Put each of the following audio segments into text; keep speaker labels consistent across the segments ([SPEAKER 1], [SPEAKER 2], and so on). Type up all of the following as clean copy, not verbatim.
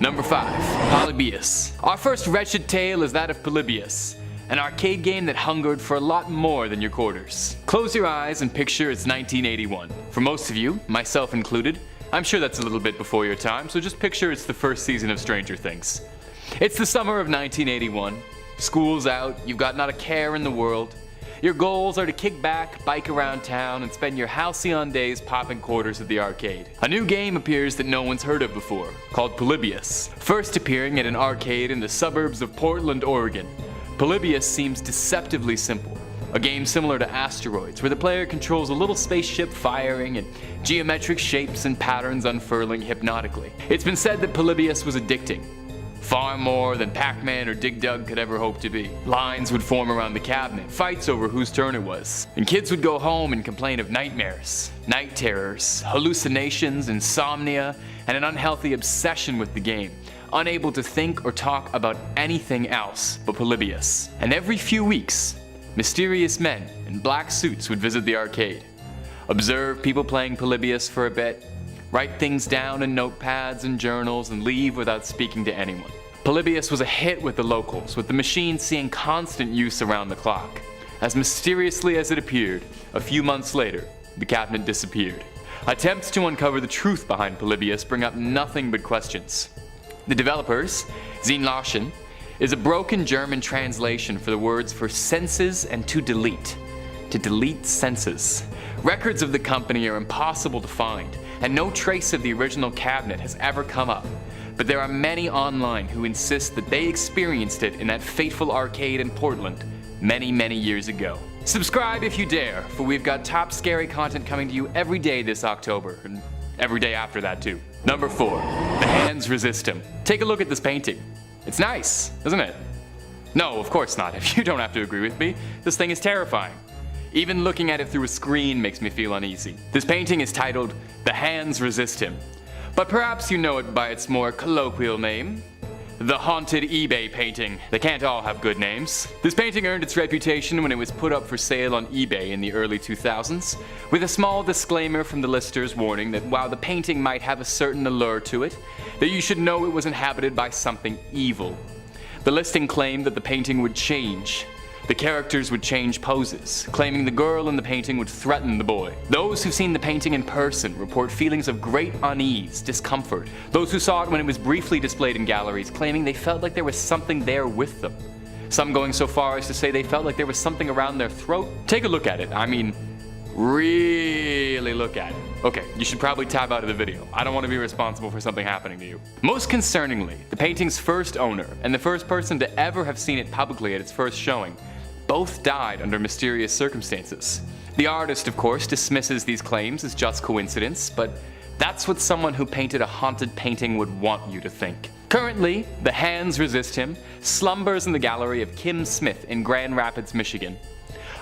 [SPEAKER 1] Number 5. Polybius. Our first wretched tale is that of Polybius, an arcade game that hungered for a lot more than your quarters. Close your eyes and picture it's 1981. For most of you, myself included, I'm sure that's a little bit before your time, so just picture it's the first season of Stranger Things. It's the summer of 1981. School's out, you've got not a care in the world. Your goals are to kick back, bike around town, and spend your halcyon days popping quarters at the arcade. A new game appears that no one's heard of before, called Polybius. First appearing at an arcade in the suburbs of Portland, Oregon, Polybius seems deceptively simple. A game similar to Asteroids, where the player controls a little spaceship firing and geometric shapes and patterns unfurling hypnotically. It's been said that Polybius was addicting. Far more than Pac-Man or Dig Dug could ever hope to be. Lines would form around the cabinet, fights over whose turn it was. And kids would go home and complain of nightmares, night terrors, hallucinations, insomnia, and an unhealthy obsession with the game, unable to think or talk about anything else but Polybius. And every few weeks, mysterious men in black suits would visit the arcade, observe people playing Polybius for a bit, write things down in notepads and journals, and leave without speaking to anyone. Polybius was a hit with the locals, with the machine seeing constant use around the clock. As mysteriously as it appeared, a few months later, the cabinet disappeared. Attempts to uncover the truth behind Polybius bring up nothing but questions. The developers, Zinlaschen, is a broken German translation for the words for senses and to delete senses. Records of the company are impossible to find, and no trace of the original cabinet has ever come up. But there are many online who insist that they experienced it in that fateful arcade in Portland many years ago. Subscribe if you dare, for we've got top scary content coming to you every day this October, and every day after that too. Number 4. The hands resist him. Take a look at this painting. It's nice, isn't it? No, of course not. If you don't have to agree with me, this thing is terrifying. Even looking at it through a screen makes me feel uneasy. This painting is titled, The Hands Resist Him, but perhaps you know it by its more colloquial name, the Haunted eBay Painting. They can't all have good names. This painting earned its reputation when it was put up for sale on eBay in the early 2000s, with a small disclaimer from the listers warning that while the painting might have a certain allure to it, that you should know it was inhabited by something evil. The listing claimed that the painting would change. The characters would change poses, claiming the girl in the painting would threaten the boy. Those who've seen the painting in person report feelings of great unease, discomfort. Those who saw it when it was briefly displayed in galleries claiming they felt like there was something there with them. Some going so far as to say they felt like there was something around their throat. Take a look at it. I mean, really look at it. Okay, you should probably tab out of the video. I don't want to be responsible for something happening to you. Most concerningly, the painting's first owner and the first person to ever have seen it publicly at its first showing both died under mysterious circumstances. The artist, of course, dismisses these claims as just coincidence, but that's what someone who painted a haunted painting would want you to think. Currently, The Hands Resist Him slumbers in the gallery of Kim Smith in Grand Rapids, Michigan.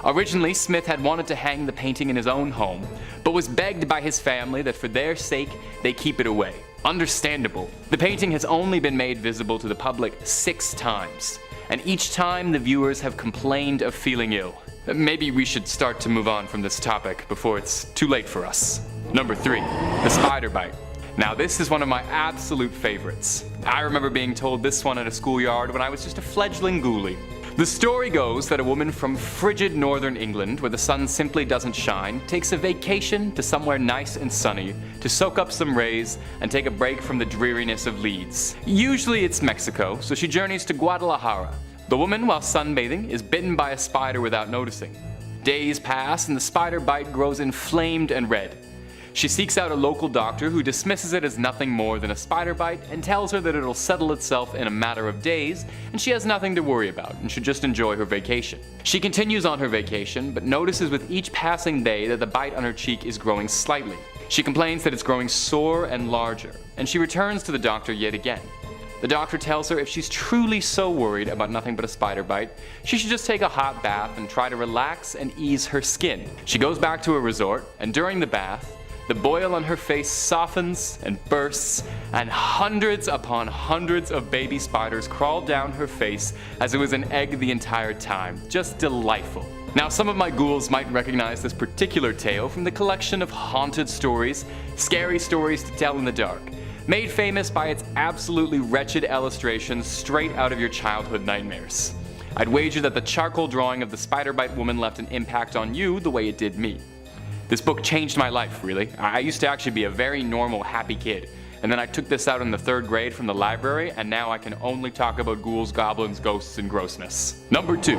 [SPEAKER 1] Originally, Smith had wanted to hang the painting in his own home, but was begged by his family that for their sake, they keep it away. Understandable. The painting has only been made visible to the public 6 times. And each time the viewers have complained of feeling ill. Maybe we should start to move on from this topic before it's too late for us. Number 3. The spider bite. Now this is one of my absolute favorites. I remember being told this one at a schoolyard when I was just a fledgling ghoulie. The story goes that a woman from frigid northern England, where the sun simply doesn't shine, takes a vacation to somewhere nice and sunny to soak up some rays and take a break from the dreariness of Leeds. Usually it's Mexico, so she journeys to Guadalajara. The woman, while sunbathing, is bitten by a spider without noticing. Days pass and the spider bite grows inflamed and red. She seeks out a local doctor who dismisses it as nothing more than a spider bite and tells her that it'll settle itself in a matter of days and she has nothing to worry about and should just enjoy her vacation. She continues on her vacation, but notices with each passing day that the bite on her cheek is growing slightly. She complains that it's growing sore and larger, and she returns to the doctor yet again. The doctor tells her if she's truly so worried about nothing but a spider bite, she should just take a hot bath and try to relax and ease her skin. She goes back to a resort, and during the bath, the boil on her face softens and bursts, and hundreds upon hundreds of baby spiders crawl down her face as it was an egg the entire time. Just delightful. Now, some of my ghouls might recognize this particular tale from the collection of haunted stories, scary stories to tell in the dark, made famous by its absolutely wretched illustrations straight out of your childhood nightmares. I'd wager that the charcoal drawing of the spider bite woman left an impact on you the way it did me. This book changed my life, really. I used to actually be a very normal, happy kid, and then I took this out in the 3rd grade from the library, and now I can only talk about ghouls, goblins, ghosts, and grossness. Number 2.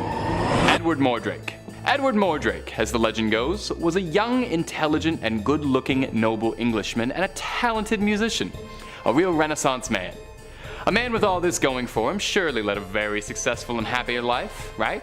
[SPEAKER 1] Edward Mordrake. Edward Mordrake, as the legend goes, was a young, intelligent, and good-looking noble Englishman and a talented musician. A real Renaissance man. A man with all this going for him surely led a very successful and happy life, right?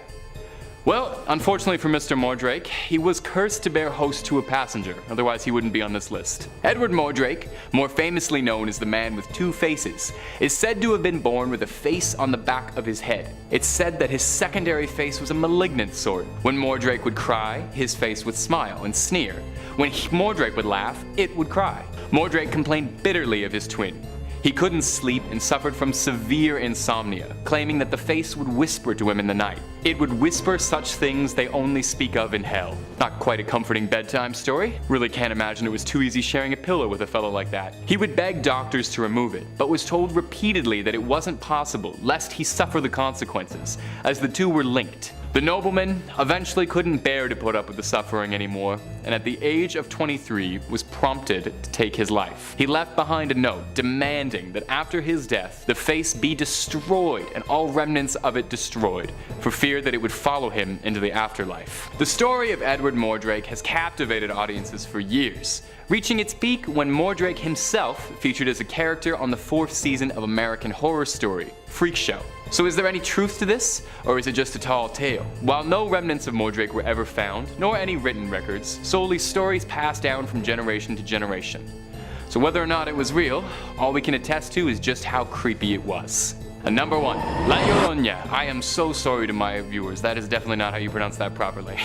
[SPEAKER 1] Well, unfortunately for Mr. Mordrake, he was cursed to bear host to a passenger, otherwise he wouldn't be on this list. Edward Mordrake, more famously known as the man with 2 faces, is said to have been born with a face on the back of his head. It's said that his secondary face was a malignant sort. When Mordrake would cry, his face would smile and sneer. When Mordrake would laugh, it would cry. Mordrake complained bitterly of his twin. He couldn't sleep and suffered from severe insomnia, claiming that the face would whisper to him in the night. It would whisper such things they only speak of in hell. Not quite a comforting bedtime story. Really can't imagine it was too easy sharing a pillow with a fellow like that. He would beg doctors to remove it, but was told repeatedly that it wasn't possible lest he suffer the consequences, as the two were linked. The nobleman eventually couldn't bear to put up with the suffering anymore, and at the age of 23 was prompted to take his life. He left behind a note demanding that after his death, the face be destroyed and all remnants of it destroyed, for fear that it would follow him into the afterlife. The story of Edward Mordrake has captivated audiences for years, reaching its peak when Mordrake himself featured as a character on the 4th season of American Horror Story, Freak Show. So is there any truth to this, or is it just a tall tale? While no remnants of Mordrake were ever found, nor any written records, solely stories passed down from generation to generation. So whether or not it was real, all we can attest to is just how creepy it was. And number 1, La Llorona, I am so sorry to my viewers, that is definitely not how you pronounce that properly,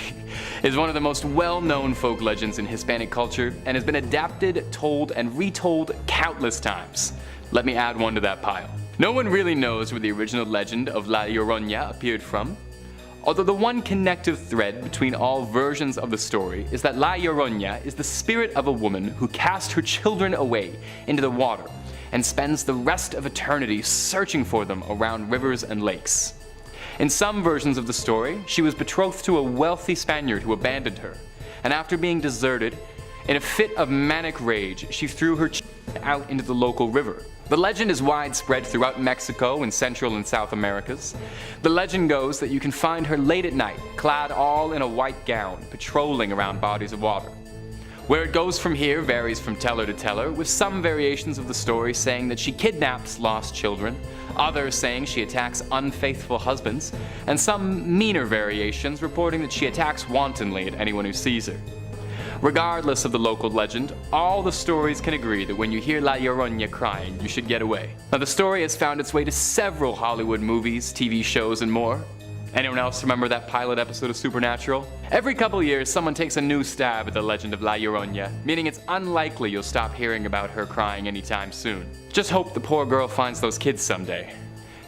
[SPEAKER 1] is one of the most well-known folk legends in Hispanic culture and has been adapted, told, and retold countless times. Let me add one to that pile. No one really knows where the original legend of La Llorona appeared from, although the one connective thread between all versions of the story is that La Llorona is the spirit of a woman who cast her children away into the water and spends the rest of eternity searching for them around rivers and lakes. In some versions of the story, she was betrothed to a wealthy Spaniard who abandoned her, and after being deserted, in a fit of manic rage, she threw her children out into the local river. The legend is widespread throughout Mexico and Central and South Americas. The legend goes that you can find her late at night, clad all in a white gown, patrolling around bodies of water. Where it goes from here varies from teller to teller, with some variations of the story saying that she kidnaps lost children, others saying she attacks unfaithful husbands, and some meaner variations reporting that she attacks wantonly at anyone who sees her. Regardless of the local legend, all the stories can agree that when you hear La Llorona crying, you should get away. Now the story has found its way to several Hollywood movies, TV shows, and more. Anyone else remember that pilot episode of Supernatural? Every couple years, someone takes a new stab at the legend of La Llorona, meaning it's unlikely you'll stop hearing about her crying anytime soon. Just hope the poor girl finds those kids someday.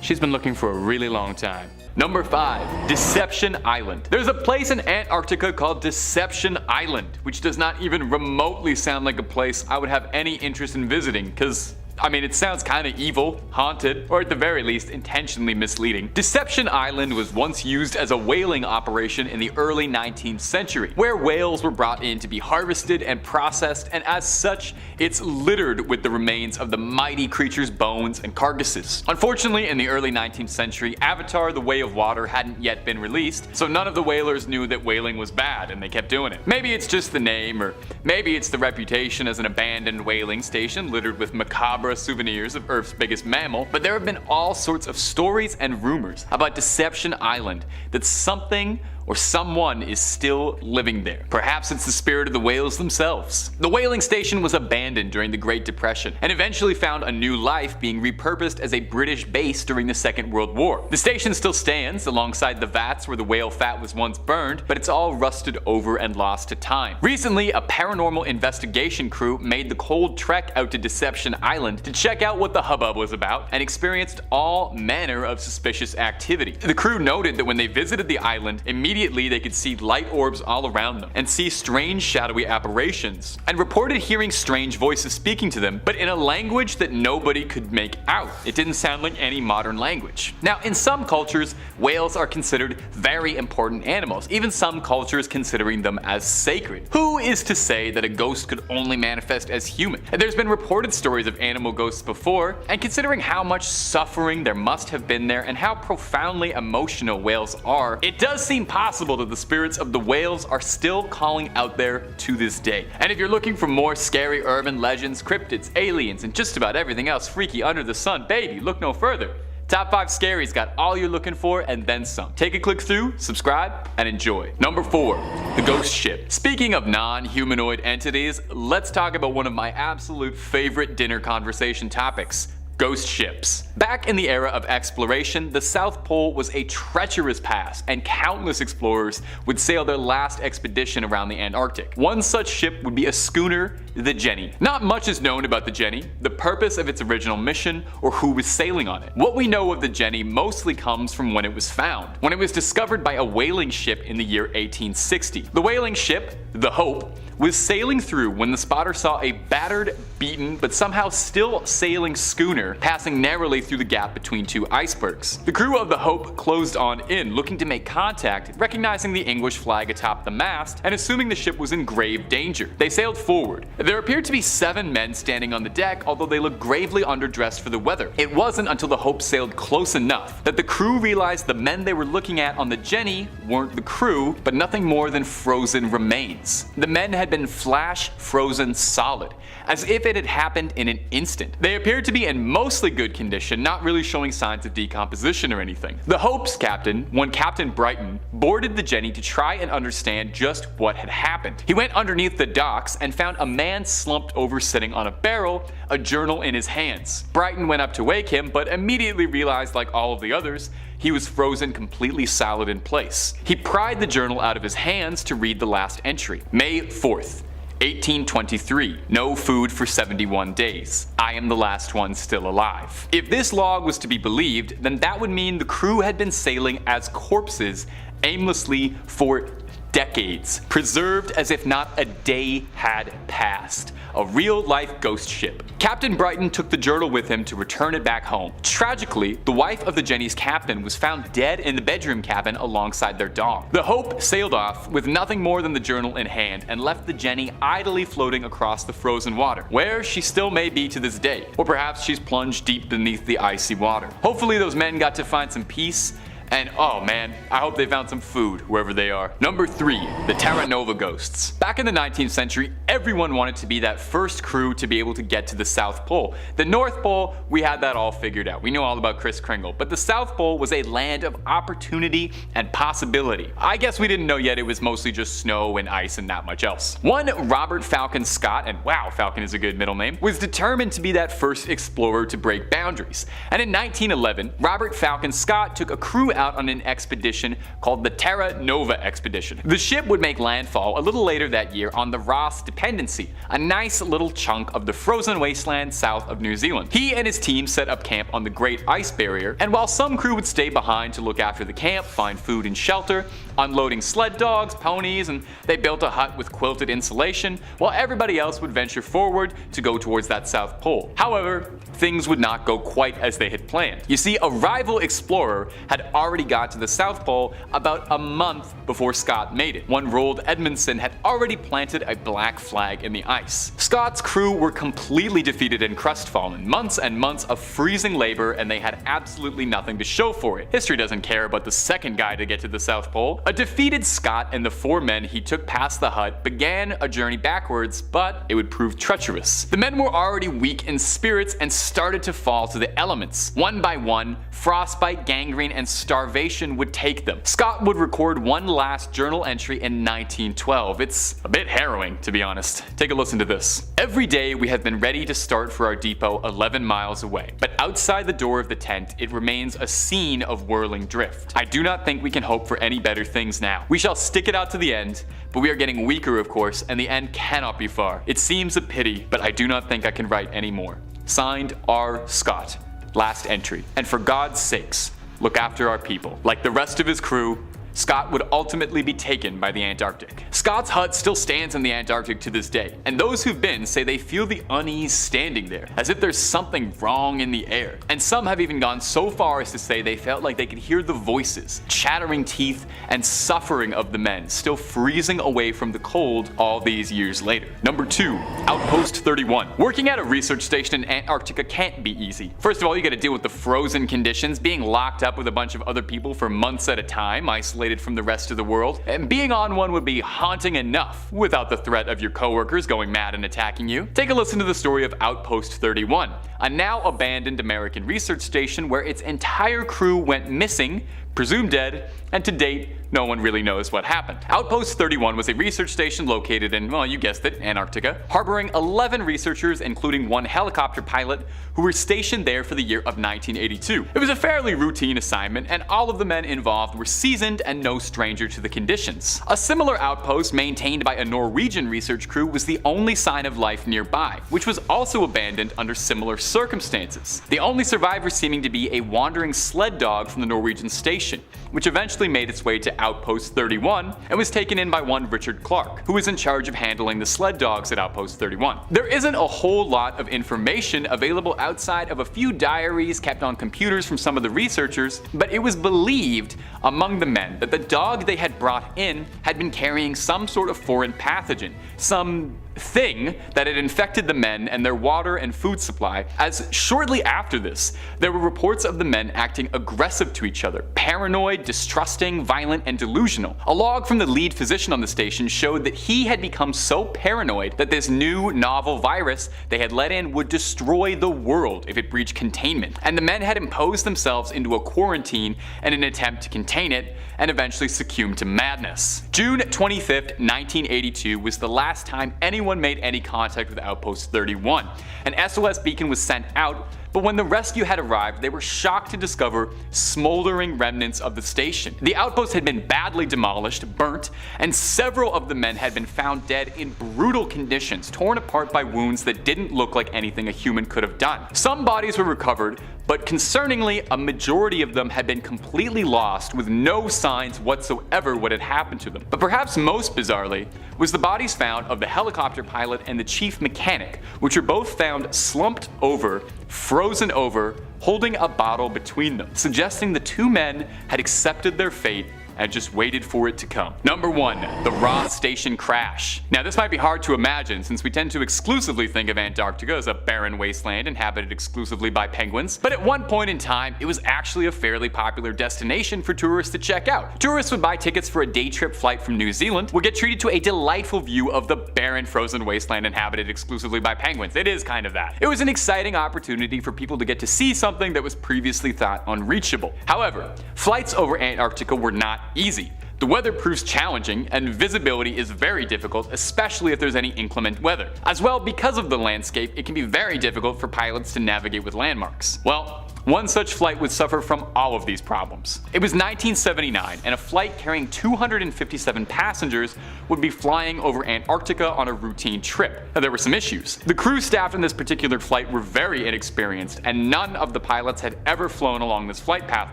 [SPEAKER 1] She's been looking for a really long time. Number 5, Deception Island. There's a place in Antarctica called Deception Island, which does not even remotely sound like a place I would have any interest in visiting, cause it sounds kinda evil, haunted, or at the very least intentionally misleading. Deception Island was once used as a whaling operation in the early 19th century, where whales were brought in to be harvested and processed, and as such, it's littered with the remains of the mighty creature's bones and carcasses. Unfortunately, in the early 19th century, Avatar: The Way of Water hadn't yet been released, so none of the whalers knew that whaling was bad, and they kept doing it. Maybe it's just the name, or maybe it's the reputation as an abandoned whaling station littered with macabre souvenirs of Earth's biggest mammal, but there have been all sorts of stories and rumors about Deception Island that something or someone is still living there. Perhaps it's the spirit of the whales themselves. The whaling station was abandoned during the Great Depression and eventually found a new life being repurposed as a British base during the Second World War. The station still stands alongside the vats where the whale fat was once burned, but it's all rusted over and lost to time. Recently, a paranormal investigation crew made the cold trek out to Deception Island to check out what the hubbub was about and experienced all manner of suspicious activity. The crew noted that when they visited the island, immediately Immediately they could see light orbs all around them, and see strange shadowy apparitions, and reported hearing strange voices speaking to them, but in a language that nobody could make out. It didn't sound like any modern language. Now, in some cultures, whales are considered very important animals, even some cultures considering them as sacred. Who is to say that a ghost could only manifest as human? There's been reported stories of animal ghosts before, and considering how much suffering there must have been there and how profoundly emotional whales are, it does seem possible that the spirits of the whales are still calling out there to this day. And if you're looking for more scary urban legends, cryptids, aliens, and just about everything else freaky under the sun, baby, look no further. Top 5 Scary's got all you're looking for and then some. Take a click through, subscribe, and enjoy. Number 4. The Ghost Ship. Speaking of non-humanoid entities, let's talk about one of my absolute favorite dinner conversation topics. Ghost ships. Back in the era of exploration, the South Pole was a treacherous pass, and countless explorers would sail their last expedition around the Antarctic. One such ship would be a schooner, the Jenny. Not much is known about the Jenny, the purpose of its original mission, or who was sailing on it. What we know of the Jenny mostly comes from when it was found, when it was discovered by a whaling ship in the year 1860. The whaling ship, the Hope, was sailing through when the spotter saw a battered, beaten, but somehow still sailing schooner passing narrowly through the gap between two icebergs. The crew of the Hope closed on in, looking to make contact, recognizing the English flag atop the mast, and assuming the ship was in grave danger. They sailed forward. There appeared to be 7 men standing on the deck, although they looked gravely underdressed for the weather. It wasn't until the Hope sailed close enough that the crew realized the men they were looking at on the Jenny weren't the crew, but nothing more than frozen remains. The men had been flash frozen solid, as if it had happened in an instant. They appeared to be in mostly good condition, not really showing signs of decomposition or anything. The Hope's captain, one Captain Brighton, boarded the Jenny to try and understand just what had happened. He went underneath the docks and found a man slumped over sitting on a barrel, a journal in his hands. Brighton went up to wake him, but immediately realized, like all of the others, he was frozen completely solid in place. He pried the journal out of his hands to read the last entry. May 4th. 1823. No food for 71 days. I am the last one still alive. If this log was to be believed, then that would mean the crew had been sailing as corpses aimlessly for decades, preserved as if not a day had passed. A real-life ghost ship. Captain Brighton took the journal with him to return it back home. Tragically, the wife of the Jenny's captain was found dead in the bedroom cabin alongside their dog. The Hope sailed off with nothing more than the journal in hand and left the Jenny idly floating across the frozen water, where she still may be to this day. Or perhaps she's plunged deep beneath the icy water. Hopefully those men got to find some peace. And oh man, I hope they found some food wherever they are. Number 3. The Terra Nova Ghosts. Back in the 19th century, everyone wanted to be that first crew to be able to get to the South Pole. The North Pole, we had that all figured out. We know all about Kris Kringle. But the South Pole was a land of opportunity and possibility. I guess we didn't know yet it was mostly just snow and ice and not much else. One Robert Falcon Scott, and wow, Falcon is a good middle name, was determined to be that first explorer to break boundaries. And in 1911, Robert Falcon Scott took a crew out on an expedition called the Terra Nova Expedition. The ship would make landfall a little later that year on the Ross Dependency, a nice little chunk of the frozen wasteland south of New Zealand. He and his team set up camp on the Great Ice Barrier, and while some crew would stay behind to look after the camp, find food and shelter, unloading sled dogs, ponies, and they built a hut with quilted insulation, while everybody else would venture forward to go towards that South Pole. However, things would not go quite as they had planned. You see, a rival explorer had already got to the South Pole about a month before Scott made it. One Roald Edmondson had already planted a black flag in the ice. Scott's crew were completely defeated and crestfallen, months and months of freezing labor, and they had absolutely nothing to show for it. History doesn't care about the second guy to get to the South Pole. A defeated Scott and the 4 men he took past the hut began a journey backwards, but it would prove treacherous. The men were already weak in spirits and started to fall to the elements. One by one, frostbite, gangrene, and starvation would take them. Scott would record one last journal entry in 1912. It's a bit harrowing, to be honest. Take a listen to this. Every day we have been ready to start for our depot 11 miles away, but outside the door of the tent it remains a scene of whirling drift. I do not think we can hope for any better things now. We shall stick it out to the end, but we are getting weaker of course, and the end cannot be far. It seems a pity, but I do not think I can write any more. Signed, R. Scott. Last entry. And for God's sakes, look after our people. Like the rest of his crew, Scott would ultimately be taken by the Antarctic. Scott's hut still stands in the Antarctic to this day, and those who've been say they feel the unease standing there, as if there's something wrong in the air. And some have even gone so far as to say they felt like they could hear the voices, chattering teeth, and suffering of the men still freezing away from the cold all these years later. Number 2. Outpost 31. Working at a research station in Antarctica can't be easy. First of all, you gotta deal with the frozen conditions, being locked up with a bunch of other people for months at a time, isolated from the rest of the world. And being on one would be haunting enough without the threat of your coworkers going mad and attacking you. Take a listen to the story of Outpost 31, a now abandoned American research station where its entire crew went missing, presumed dead, and to date, no one really knows what happened. Outpost 31 was a research station located in, well, you guessed it, Antarctica, harboring 11 researchers, including one helicopter pilot, who were stationed there for the year of 1982. It was a fairly routine assignment, and all of the men involved were seasoned and no stranger to the conditions. A similar outpost maintained by a Norwegian research crew was the only sign of life nearby, which was also abandoned under similar circumstances. The only survivor seeming to be a wandering sled dog from the Norwegian station, which eventually made its way to Outpost 31 and was taken in by one Richard Clark, who was in charge of handling the sled dogs at Outpost 31. There isn't a whole lot of information available outside of a few diaries kept on computers from some of the researchers, but it was believed among the men that the dog they had brought in had been carrying some sort of foreign pathogen, some thing that had infected the men and their water and food supply, as shortly after this, there were reports of the men acting aggressive to each other, paranoid, distrusting, violent, and delusional. A log from the lead physician on the station showed that he had become so paranoid that this new novel virus they had let in would destroy the world if it breached containment, and the men had imposed themselves into a quarantine in an attempt to contain it, and eventually succumbed to madness. June 25th, 1982 was the last time anyone made any contact with Outpost 31. An SOS beacon was sent out, but when the rescue had arrived, they were shocked to discover smoldering remnants of the station. The outpost had been badly demolished, burnt, and several of the men had been found dead in brutal conditions, torn apart by wounds that didn't look like anything a human could have done. Some bodies were recovered, but concerningly, a majority of them had been completely lost with no signs whatsoever what had happened to them. But perhaps most bizarrely was the bodies found of the helicopter pilot and the chief mechanic, which were both found slumped over, frozen over, holding a bottle between them, suggesting the two men had accepted their fate and just waited for it to come. Number 1. The Ross Station Crash. Now this might be hard to imagine since we tend to exclusively think of Antarctica as a barren wasteland inhabited exclusively by penguins, but at one point in time it was actually a fairly popular destination for tourists to check out. Tourists would buy tickets for a day trip flight from New Zealand, would get treated to a delightful view of the barren frozen wasteland inhabited exclusively by penguins. It is kind of that. It was an exciting opportunity for people to get to see something that was previously thought unreachable. However, flights over Antarctica were not easy. The weather proves challenging, and visibility is very difficult, especially if there's any inclement weather. As well, because of the landscape, it can be very difficult for pilots to navigate with landmarks. Well, one such flight would suffer from all of these problems. It was 1979, and a flight carrying 257 passengers would be flying over Antarctica on a routine trip. Now, there were some issues. The crew staffed on this particular flight were very inexperienced, and none of the pilots had ever flown along this flight path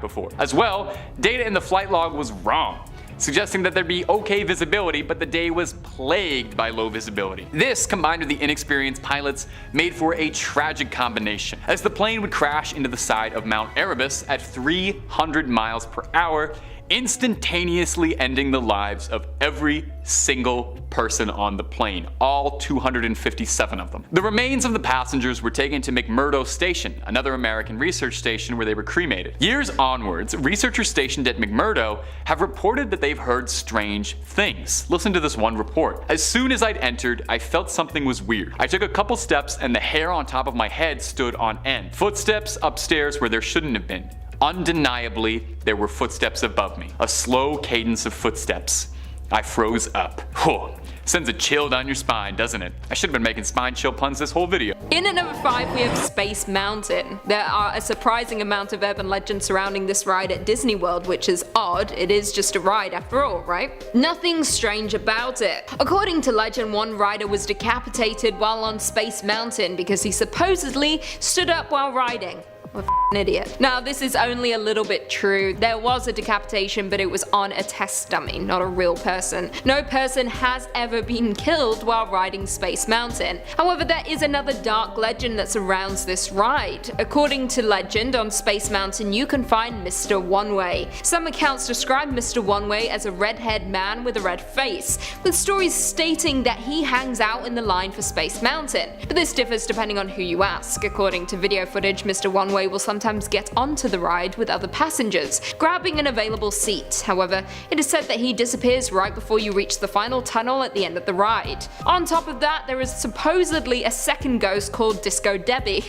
[SPEAKER 1] before. As well, data in the flight log was wrong, suggesting that there'd be okay visibility, but the day was plagued by low visibility. This, combined with the inexperienced pilots, made for a tragic combination, as the plane would crash into the side of Mount Erebus at 300 miles per hour, instantaneously ending the lives of every single person on the plane, all 257 of them. The remains of the passengers were taken to McMurdo Station, another American research station where they were cremated. Years onwards, researchers stationed at McMurdo have reported that they've heard strange things. Listen to this one report. As soon as I'd entered, I felt something was weird. I took a couple steps and the hair on top of my head stood on end. Footsteps upstairs where there shouldn't have been. Undeniably, there were footsteps above me. A slow cadence of footsteps. I froze up. Whew. Sends a chill down your spine, doesn't it? I should have been making spine chill puns this whole video.
[SPEAKER 2] In at number 5 we have Space Mountain. There are a surprising amount of urban legends surrounding this ride at Disney World, which is odd. It is just a ride after all, right? Nothing strange about it. According to legend, one rider was decapitated while on Space Mountain because he supposedly stood up while riding. What an idiot. Now, this is only a little bit true. There was a decapitation, but it was on a test dummy, not a real person. No person has ever been killed while riding Space Mountain. However, there is another dark legend that surrounds this ride. According to legend, on Space Mountain you can find Mr. One-Way. Some accounts describe Mr. One-Way as a red-haired man with a red face, with stories stating that he hangs out in the line for Space Mountain. But this differs depending on who you ask. According to video footage, Mr. One-Way will sometimes get onto the ride with other passengers, grabbing an available seat. However, it is said that he disappears right before you reach the final tunnel at the end of the ride. On top of that, there is supposedly a second ghost called Disco Debbie,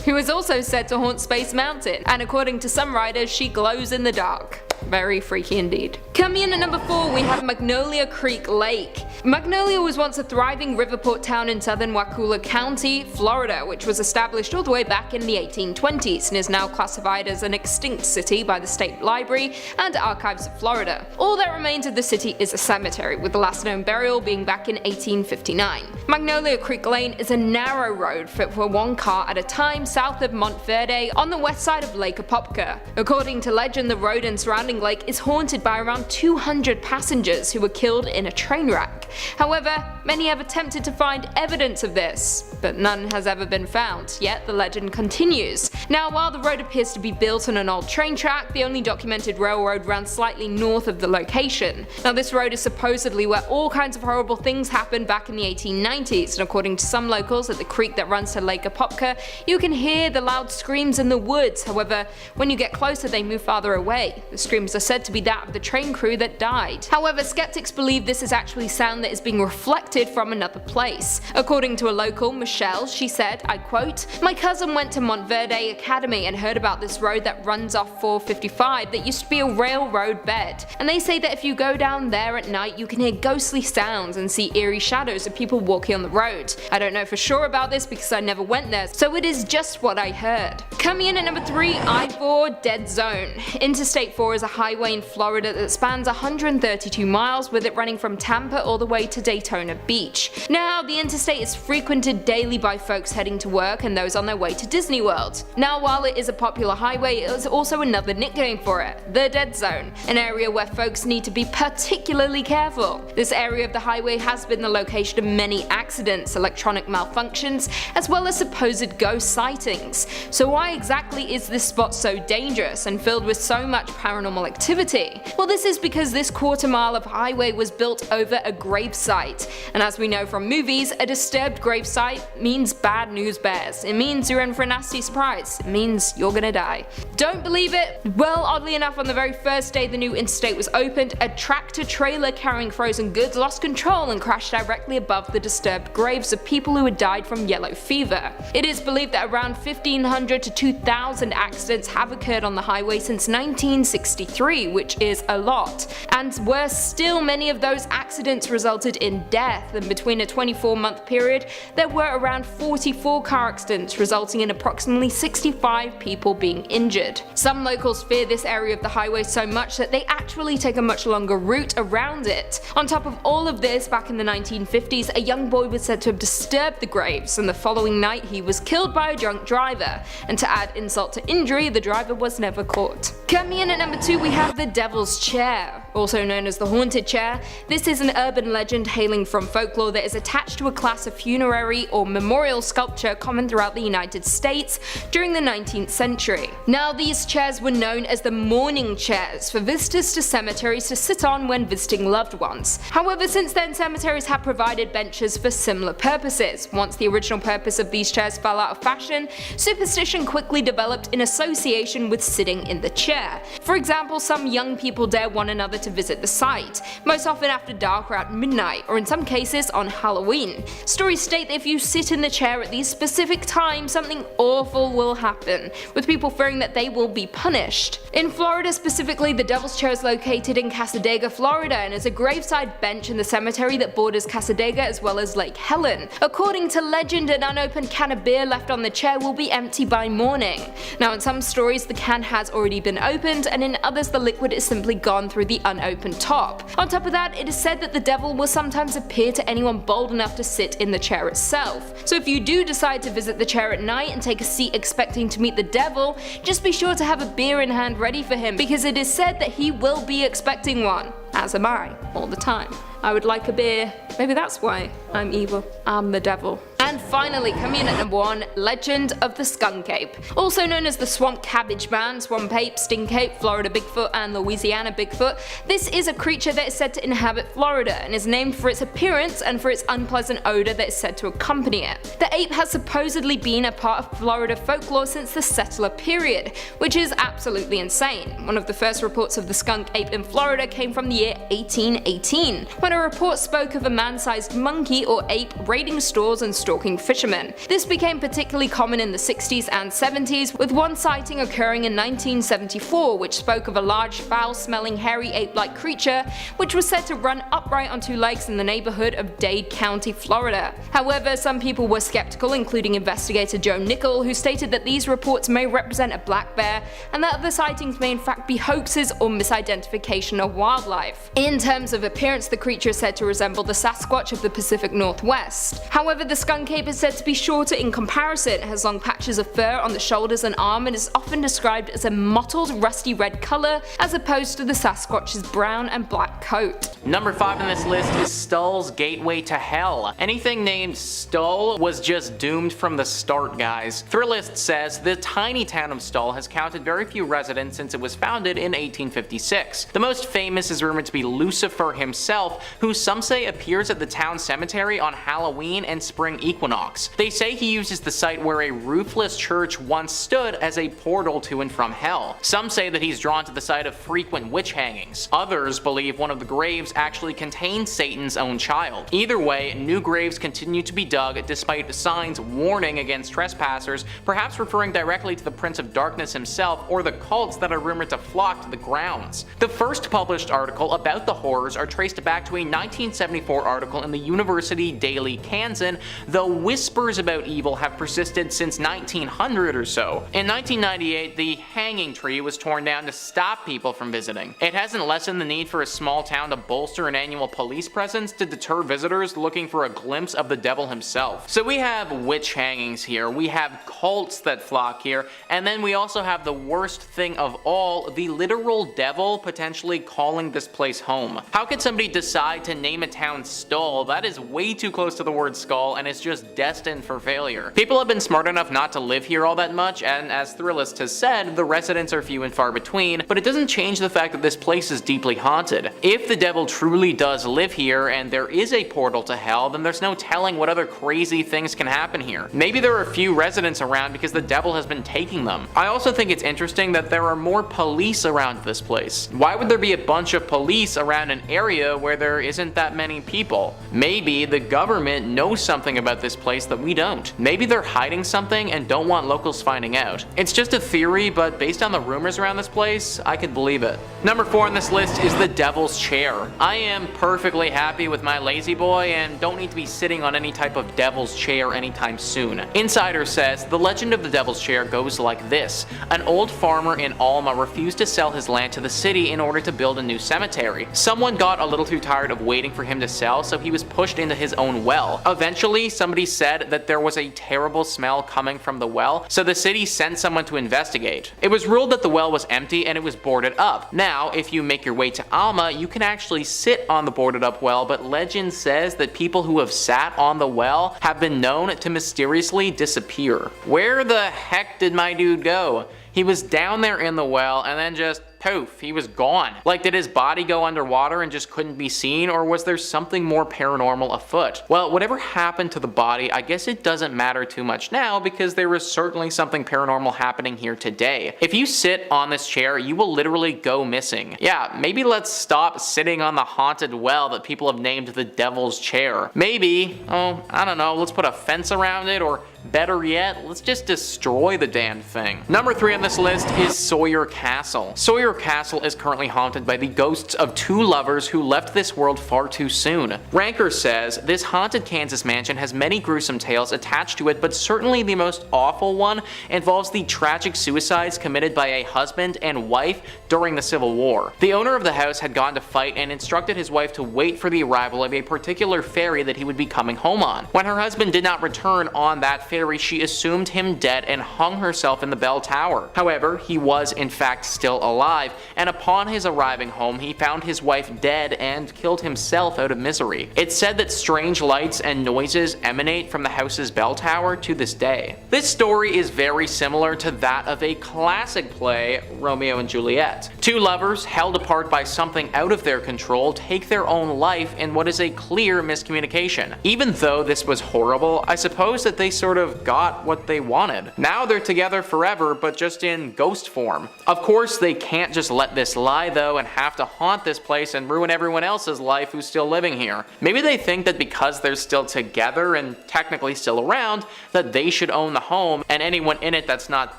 [SPEAKER 2] who is also said to haunt Space Mountain, and according to some riders, she glows in the dark. Very freaky indeed. Coming in at number 4, we have Magnolia Creek Lake. Magnolia was once a thriving riverport town in southern Wakulla County, Florida, which was established all the way back in the 1820s and is now classified as an extinct city by the State Library and Archives of Florida. All that remains of the city is a cemetery, with the last known burial being back in 1859. Magnolia Creek Lane is a narrow road fit for one car at a time south of Montverde on the west side of Lake Apopka. According to legend, the road and surrounding lake is haunted by around 200 passengers who were killed in a train wreck. However, many have attempted to find evidence of this, but none has ever been found, yet the legend continues. Now, while the road appears to be built on an old train track, the only documented railroad ran slightly north of the location. Now, this road is supposedly where all kinds of horrible things happened back in the 1890s, and according to some locals at the creek that runs to Lake Apopka, you can hear the loud screams in the woods. However, when you get closer they move farther away. The screams are said to be that of the train crew that died. However, skeptics believe this is actually sound that is being reflected from another place. According to a local, Michelle, she said, I quote, "My cousin went to Montverde Academy and heard about this road that runs off 455 that used to be a railroad bed, and they say that if you go down there at night you can hear ghostly sounds and see eerie shadows of people walking on the road. I don't know for sure about this because I never went there, so it is just what I heard." Coming in at number 3, I-4 Dead Zone. Interstate 4 is a highway in Florida that spans 132 miles, with it running from Tampa all the way to Daytona Beach. Now, the interstate is frequented daily by folks heading to work and those on their way to Disney World. Now, while it is a popular highway, it is also another nickname for it, the Dead Zone, an area where folks need to be particularly careful. This area of the highway has been the location of many accidents, electronic malfunctions, as well as supposed ghost sightings. So why exactly is this spot so dangerous and filled with so much paranormal activity? Well, this is because this quarter mile of highway was built over a gravesite, and as we know from movies, a disturbed gravesite means bad news bears. It means you're in for a nasty surprise. It means you're gonna die. Don't believe it? Well, oddly enough, on the very first day the new interstate was opened, a tractor trailer carrying frozen goods lost control and crashed directly above the disturbed graves of people who had died from yellow fever. It is believed that around 1,500 to 2,000 accidents have occurred on the highway since 1963, which is a lot. And worse still, many of those accidents resulted in death, and between a 24-month period, there were around 44 car accidents, resulting in approximately 65 people being injured. Some locals fear this area of the highway so much that they actually take a much longer route around it. On top of all of this, back in the 1950s, a young boy was said to have disturbed the graves, and the following night he was killed by a drunk driver. And to add insult to injury, the driver was never caught. Coming in at number 2, we have the Devil's Chair, also known as the Haunted Chair. This is an urban legend hailing from folklore that is attached to a class of funerary or memorial sculpture common throughout the United States during the 19th century. Now, these chairs were known as the mourning chairs for visitors to cemeteries to sit on when visiting loved ones. However, since then cemeteries have provided benches for similar purposes. Once the original purpose of these chairs fell out of fashion, superstition quickly developed in association with sitting in the chair. For example, some young people dare one another to visit the site, most often after dark or at midnight, or in some cases on Halloween. Stories state that if you sit in the chair at these specific times, something awful will happen, with people fearing that they will be punished. In Florida specifically, the Devil's Chair is located in Cassadaga, Florida, and is a graveside bench in the cemetery that borders Cassadaga as well as Lake Helen. According to legend, an unopened can of beer left on the chair will be empty by morning. Now, in some stories the can has already been opened, and in others the liquid is simply gone through the unopened top. On top of that, it is said that the devil will sometimes appear to anyone bold enough to sit in the chair itself. So if you do decide to visit the chair at night and take a seat expecting to meet the devil, just be sure to have a beer in hand ready for him, because it is said that he will be expecting one. As am I, all the time. I would like a beer. Maybe that's why I'm evil. I'm the devil. And finally, coming in at number 1, Legend of the Skunk Ape. Also known as the Swamp Cabbage Man, Swamp Ape, Stink Ape, Florida Bigfoot, and Louisiana Bigfoot, this is a creature that is said to inhabit Florida and is named for its appearance and for its unpleasant odor that is said to accompany it. The ape has supposedly been a part of Florida folklore since the settler period, which is absolutely insane. One of the first reports of the skunk ape in Florida came from the year 1818, when a report spoke of a man-sized monkey or ape raiding stores and stalking fishermen. This became particularly common in the 60s and 70s, with one sighting occurring in 1974 which spoke of a large foul-smelling hairy ape-like creature which was said to run upright on 2 legs in the neighborhood of Dade County, Florida. However, some people were skeptical, including investigator Joe Nickel, who stated that these reports may represent a black bear and that the sightings may in fact be hoaxes or misidentification of wildlife. In terms of appearance, the creature is said to resemble the Sasquatch of the Pacific Northwest. However, the skunk ape is said to be shorter in comparison. It has long patches of fur on the shoulders and arm and is often described as a mottled rusty red color as opposed to the Sasquatch's brown and black coat.
[SPEAKER 3] Number 5 on this list is Stull's Gateway to Hell. Anything named Stull was just doomed from the start, guys. Thrillist says the tiny town of Stull has counted very few residents since it was founded in 1856. The most famous is rumored to be Lucifer himself, who some say appears at the town cemetery on Halloween and spring equinox. They say he uses the site where a roofless church once stood as a portal to and from hell. Some say that he's drawn to the site of frequent witch hangings. Others believe one of the graves actually contains Satan's own child. Either way, new graves continue to be dug despite signs warning against trespassers, perhaps referring directly to the Prince of Darkness himself or the cults that are rumored to flock to the grounds. The first published article about the horrors are traced back to a 1974 article in the University Daily Kansan, though whispers about evil have persisted since 1900 or so. In 1998, the hanging tree was torn down to stop people from visiting. It hasn't lessened the need for a small town to bolster an annual police presence to deter visitors looking for a glimpse of the devil himself. So we have witch hangings here, we have cults that flock here, and then we also have the worst thing of all, the literal devil potentially calling this place home. How could somebody decide to name a town Stull? That is way too close to the word skull and is just destined for failure. People have been smart enough not to live here all that much, and as Thrillist has said, the residents are few and far between, but it doesn't change the fact that this place is deeply haunted. If the devil truly does live here and there is a portal to hell, then there's no telling what other crazy things can happen here. Maybe there are few residents around because the devil has been taking them. I also think it's interesting that there are more police around this place. Why would there be a bunch of police around an area where there isn't that many people? Maybe the government knows something about this place that we don't. Maybe they're hiding something and don't want locals finding out. It's just a theory, but based on the rumors around this place, I could believe it. Number 4 on this list is the Devil's Chair. I am perfectly happy with my lazy boy and don't need to be sitting on any type of devil's chair anytime soon. Insider says the legend of the Devil's Chair goes like this. An old farmer in Alma refused to sell his land to the city in order to build a new cemetery. Someone got a little too tired of waiting for him to sell, so he was pushed into his own well. Eventually, somebody said that there was a terrible smell coming from the well, so the city sent someone to investigate. It was ruled that the well was empty and it was boarded up. Now, if you make your way to Alma, you can actually sit on the boarded up well, but legend says that people who have sat on the well have been known to mysteriously disappear. Where the heck did my dude go? He was down there in the well and then just poof, he was gone. Like, did his body go underwater and just couldn't be seen, or was there something more paranormal afoot? Well, whatever happened to the body, I guess it doesn't matter too much now because there is certainly something paranormal happening here today. If you sit on this chair, you will literally go missing. Yeah, maybe let's stop sitting on the haunted well that people have named the Devil's Chair. Maybe, I don't know, let's put a fence around it or Better yet, let's just destroy the damn thing. Number 3 on this list is Sauer Castle. Sauer Castle is currently haunted by the ghosts of 2 lovers who left this world far too soon. Ranker says, this haunted Kansas mansion has many gruesome tales attached to it, but certainly the most awful one involves the tragic suicides committed by a husband and wife during the Civil War. The owner of the house had gone to fight and instructed his wife to wait for the arrival of a particular ferry that he would be coming home on. When her husband did not return on that ferry, she assumed him dead and hung herself in the bell tower. However, he was in fact still alive, and upon his arriving home, he found his wife dead and killed himself out of misery. It's said that strange lights and noises emanate from the house's bell tower to this day. This story is very similar to that of a classic play, Romeo and Juliet. 2 lovers, held apart by something out of their control, take their own life in what is a clear miscommunication. Even though this was horrible, I suppose that they sort of got what they wanted. Now they're together forever, but just in ghost form. Of course, they can't just let this lie though and have to haunt this place and ruin everyone else's life who's still living here. Maybe they think that because they're still together and technically still around, that they should own the home, and anyone in it that's not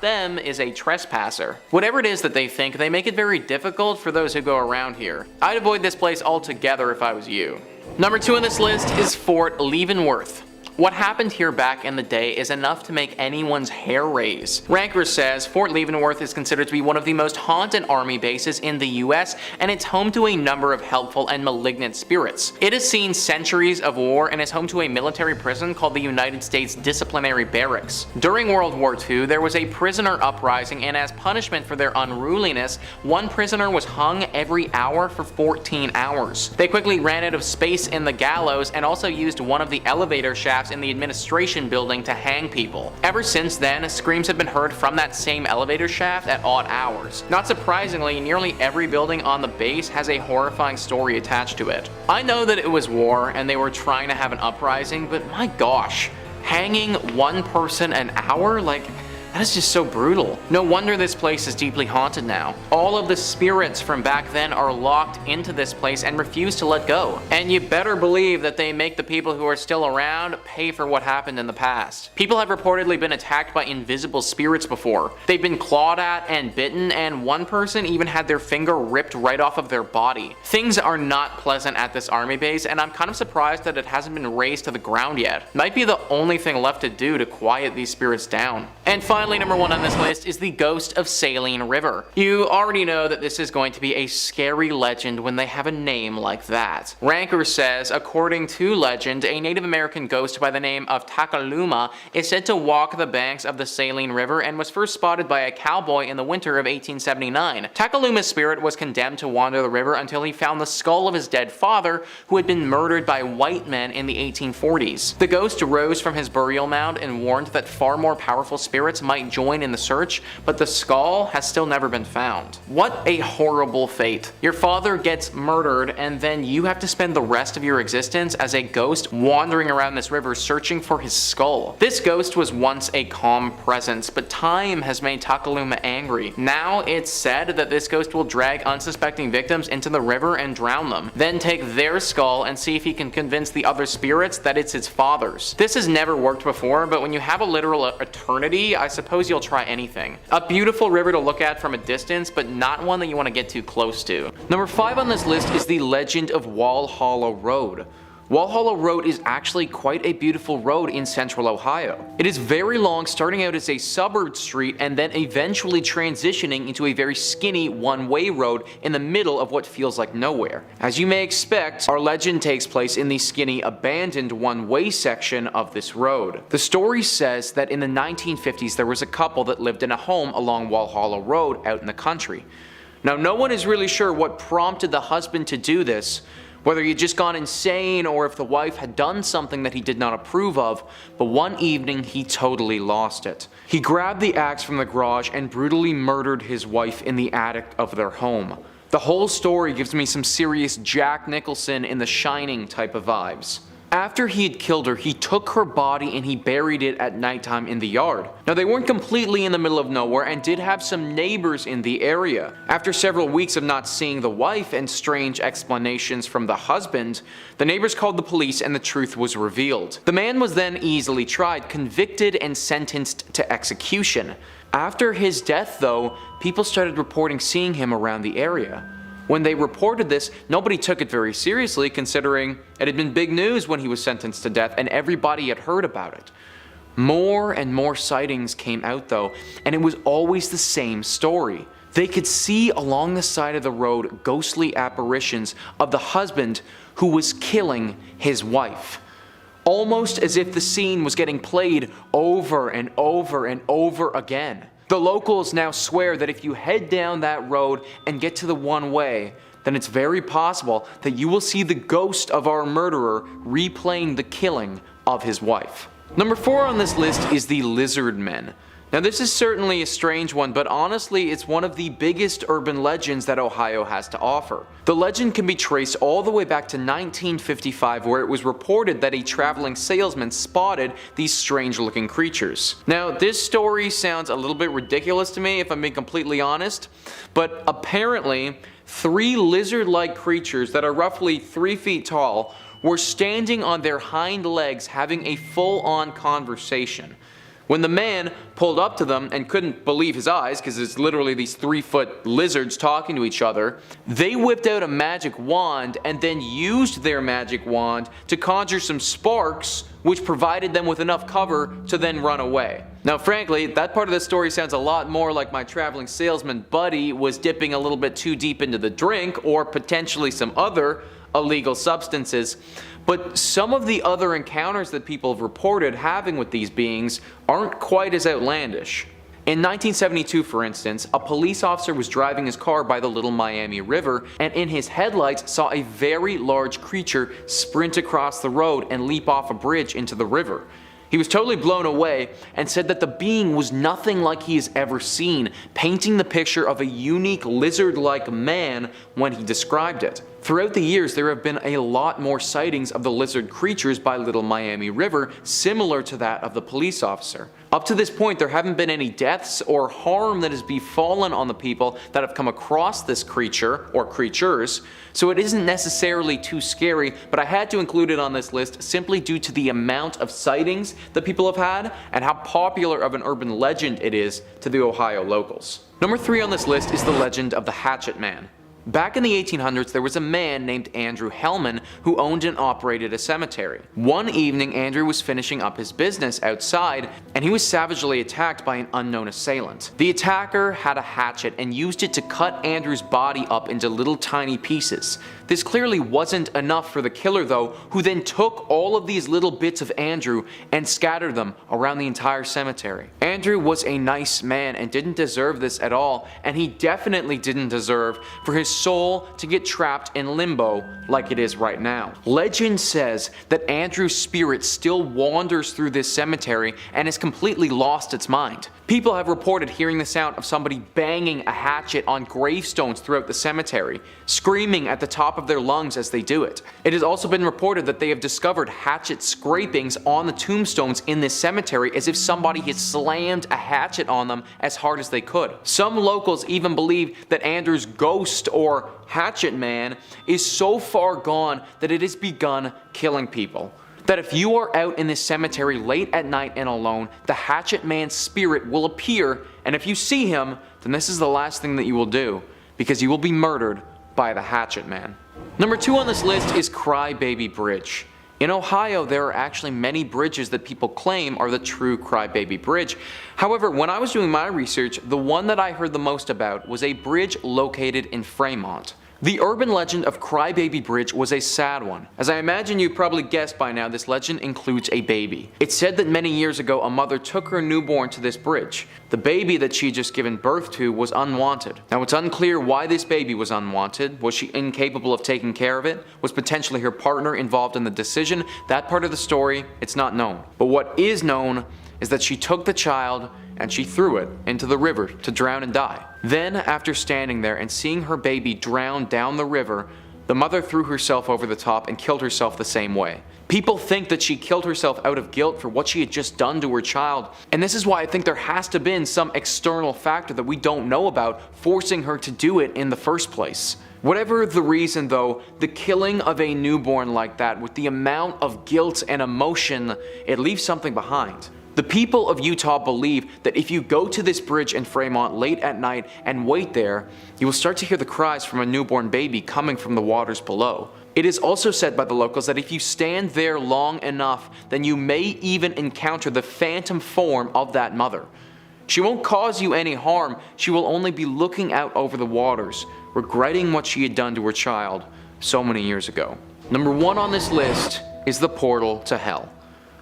[SPEAKER 3] them is a trespasser. Whatever it is that they think, they make it very difficult for those who go around here. I'd avoid this place altogether if I was you. Number 2 on this list is Fort Leavenworth. What happened here back in the day is enough to make anyone's hair raise. Ranker says Fort Leavenworth is considered to be one of the most haunted army bases in the US, and it's home to a number of helpful and malignant spirits. It has seen centuries of war and is home to a military prison called the United States Disciplinary Barracks. During World War II, there was a prisoner uprising, and as punishment for their unruliness, one prisoner was hung every hour for 14 hours. They quickly ran out of space in the gallows and also used one of the elevator shafts in the administration building to hang people. Ever since then, screams have been heard from that same elevator shaft at odd hours. Not surprisingly, nearly every building on the base has a horrifying story attached to it. I know that it was war and they were trying to have an uprising, but my gosh, hanging one person an hour? Like, that is just so brutal. No wonder this place is deeply haunted now. All of the spirits from back then are locked into this place and refuse to let go. And you better believe that they make the people who are still around pay for what happened in the past. People have reportedly been attacked by invisible spirits before. They've been clawed at and bitten, and one person even had their finger ripped right off of their body. Things are not pleasant at this army base, and I'm kind of surprised that it hasn't been razed to the ground yet. Might be the only thing left to do to quiet these spirits down. And finally, number 1 on this list is the ghost of Saline River. You already know that this is going to be a scary legend when they have a name like that. Ranker says, according to legend, a Native American ghost by the name of Takaluma is said to walk the banks of the Saline River and was first spotted by a cowboy in the winter of 1879. Takaluma's spirit was condemned to wander the river until he found the skull of his dead father, who had been murdered by white men in the 1840s. The ghost rose from his burial mound and warned that far more powerful spirits might join in the search, but the skull has still never been found. What a horrible fate. Your father gets murdered, and then you have to spend the rest of your existence as a ghost wandering around this river searching for his skull. This ghost was once a calm presence, but time has made Takaluma angry. Now it's said that this ghost will drag unsuspecting victims into the river and drown them, then take their skull and see if he can convince the other spirits that it's his father's. This has never worked before, but when you have a literal eternity, I suppose you'll try anything. A beautiful river to look at from a distance, but not one that you want to get too close to. Number 5 on this list is the legend of Walhalla Road. Walhalla Road is actually quite a beautiful road in central Ohio. It is very long, starting out as a suburb street and then eventually transitioning into a very skinny one-way road in the middle of what feels like nowhere. As you may expect, our legend takes place in the skinny, abandoned one-way section of this road. The story says that in the 1950s there was a couple that lived in a home along Walhalla Road out in the country. Now, no one is really sure what prompted the husband to do this, whether he had just gone insane or if the wife had done something that he did not approve of, but one evening he totally lost it. He grabbed the axe from the garage and brutally murdered his wife in the attic of their home. The whole story gives me some serious Jack Nicholson in The Shining type of vibes. After he had killed her, he took her body and he buried it at nighttime in the yard. Now they weren't completely in the middle of nowhere and did have some neighbors in the area. After several weeks of not seeing the wife and strange explanations from the husband, the neighbors called the police and the truth was revealed. The man was then easily tried, convicted, and sentenced to execution. After his death though, people started reporting seeing him around the area. When they reported this, nobody took it very seriously considering it had been big news when he was sentenced to death and everybody had heard about it. More and more sightings came out though, and it was always the same story. They could see along the side of the road ghostly apparitions of the husband who was killing his wife. Almost as if the scene was getting played over and over and over again. The locals now swear that if you head down that road and get to the one way, then it's very possible that you will see the ghost of our murderer replaying the killing of his wife. Number 4 on this list is the Lizard Men. Now this is certainly a strange one, but honestly it's one of the biggest urban legends that Ohio has to offer. The legend can be traced all the way back to 1955, where it was reported that a traveling salesman spotted these strange looking creatures. Now this story sounds a little bit ridiculous to me if I'm being completely honest, but apparently 3 lizard-like creatures that are roughly 3 feet tall were standing on their hind legs having a full-on conversation. When the man pulled up to them and couldn't believe his eyes, because it's literally these 3-foot lizards talking to each other, they whipped out a magic wand and then used their magic wand to conjure some sparks, which provided them with enough cover to then run away. Now frankly, that part of the story sounds a lot more like my traveling salesman buddy was dipping a little bit too deep into the drink, or potentially some other illegal substances. But some of the other encounters that people have reported having with these beings aren't quite as outlandish. In 1972, for instance, a police officer was driving his car by the Little Miami River and in his headlights saw a very large creature sprint across the road and leap off a bridge into the river. He was totally blown away and said that the being was nothing like he has ever seen, painting the picture of a unique lizard-like man when he described it. Throughout the years, there have been a lot more sightings of the lizard creatures by Little Miami River, similar to that of the police officer. Up to this point, there haven't been any deaths or harm that has befallen on the people that have come across this creature or creatures, so it isn't necessarily too scary, but I had to include it on this list simply due to the amount of sightings that people have had and how popular of an urban legend it is to the Ohio locals. Number 3 on this list is the legend of the Hatchet Man. Back in the 1800s, there was a man named Andrew Hellman who owned and operated a cemetery. One evening, Andrew was finishing up his business outside, and he was savagely attacked by an unknown assailant. The attacker had a hatchet and used it to cut Andrew's body up into little tiny pieces. This clearly wasn't enough for the killer though, who then took all of these little bits of Andrew and scattered them around the entire cemetery. Andrew was a nice man and didn't deserve this at all, and he definitely didn't deserve for his soul to get trapped in limbo like it is right now. Legend says that Andrew's spirit still wanders through this cemetery and has completely lost its mind. People have reported hearing the sound of somebody banging a hatchet on gravestones throughout the cemetery, screaming at the top of their lungs as they do it. It has also been reported that they have discovered hatchet scrapings on the tombstones in this cemetery as if somebody had slammed a hatchet on them as hard as they could. Some locals even believe that Andrew's ghost or Hatchet Man is so far gone that it has begun killing people. That if you are out in this cemetery late at night and alone, the Hatchet Man's spirit will appear, and if you see him, then this is the last thing that you will do, because you will be murdered by the Hatchet Man. Number 2 on this list is Crybaby Bridge. In Ohio, there are actually many bridges that people claim are the true Crybaby Bridge. However, when I was doing my research, the one that I heard the most about was a bridge located in Fremont. The urban legend of Crybaby Bridge was a sad one. As I imagine you probably guessed by now, this legend includes a baby. It's said that many years ago a mother took her newborn to this bridge. The baby that she had just given birth to was unwanted. Now it's unclear why this baby was unwanted. Was she incapable of taking care of it? Was potentially her partner involved in the decision? That part of the story, it's not known. But what is known is that she took the child and she threw it into the river to drown and die. Then, after standing there and seeing her baby drown down the river, The mother threw herself over the top and killed herself the same way. People think that she killed herself out of guilt for what she had just done to her child, and this is why I think there has to have been some external factor that we don't know about forcing her to do it in the first place. Whatever the reason though, the killing of a newborn like that with the amount of guilt and emotion, it leaves something behind. The people of Utah believe that if you go to this bridge in Fremont late at night and wait there, you will start to hear the cries from a newborn baby coming from the waters below. It is also said by the locals that if you stand there long enough, then you may even encounter the phantom form of that mother. She won't cause you any harm, she will only be looking out over the waters, regretting what she had done to her child so many years ago. Number 1 on this list is the portal to hell.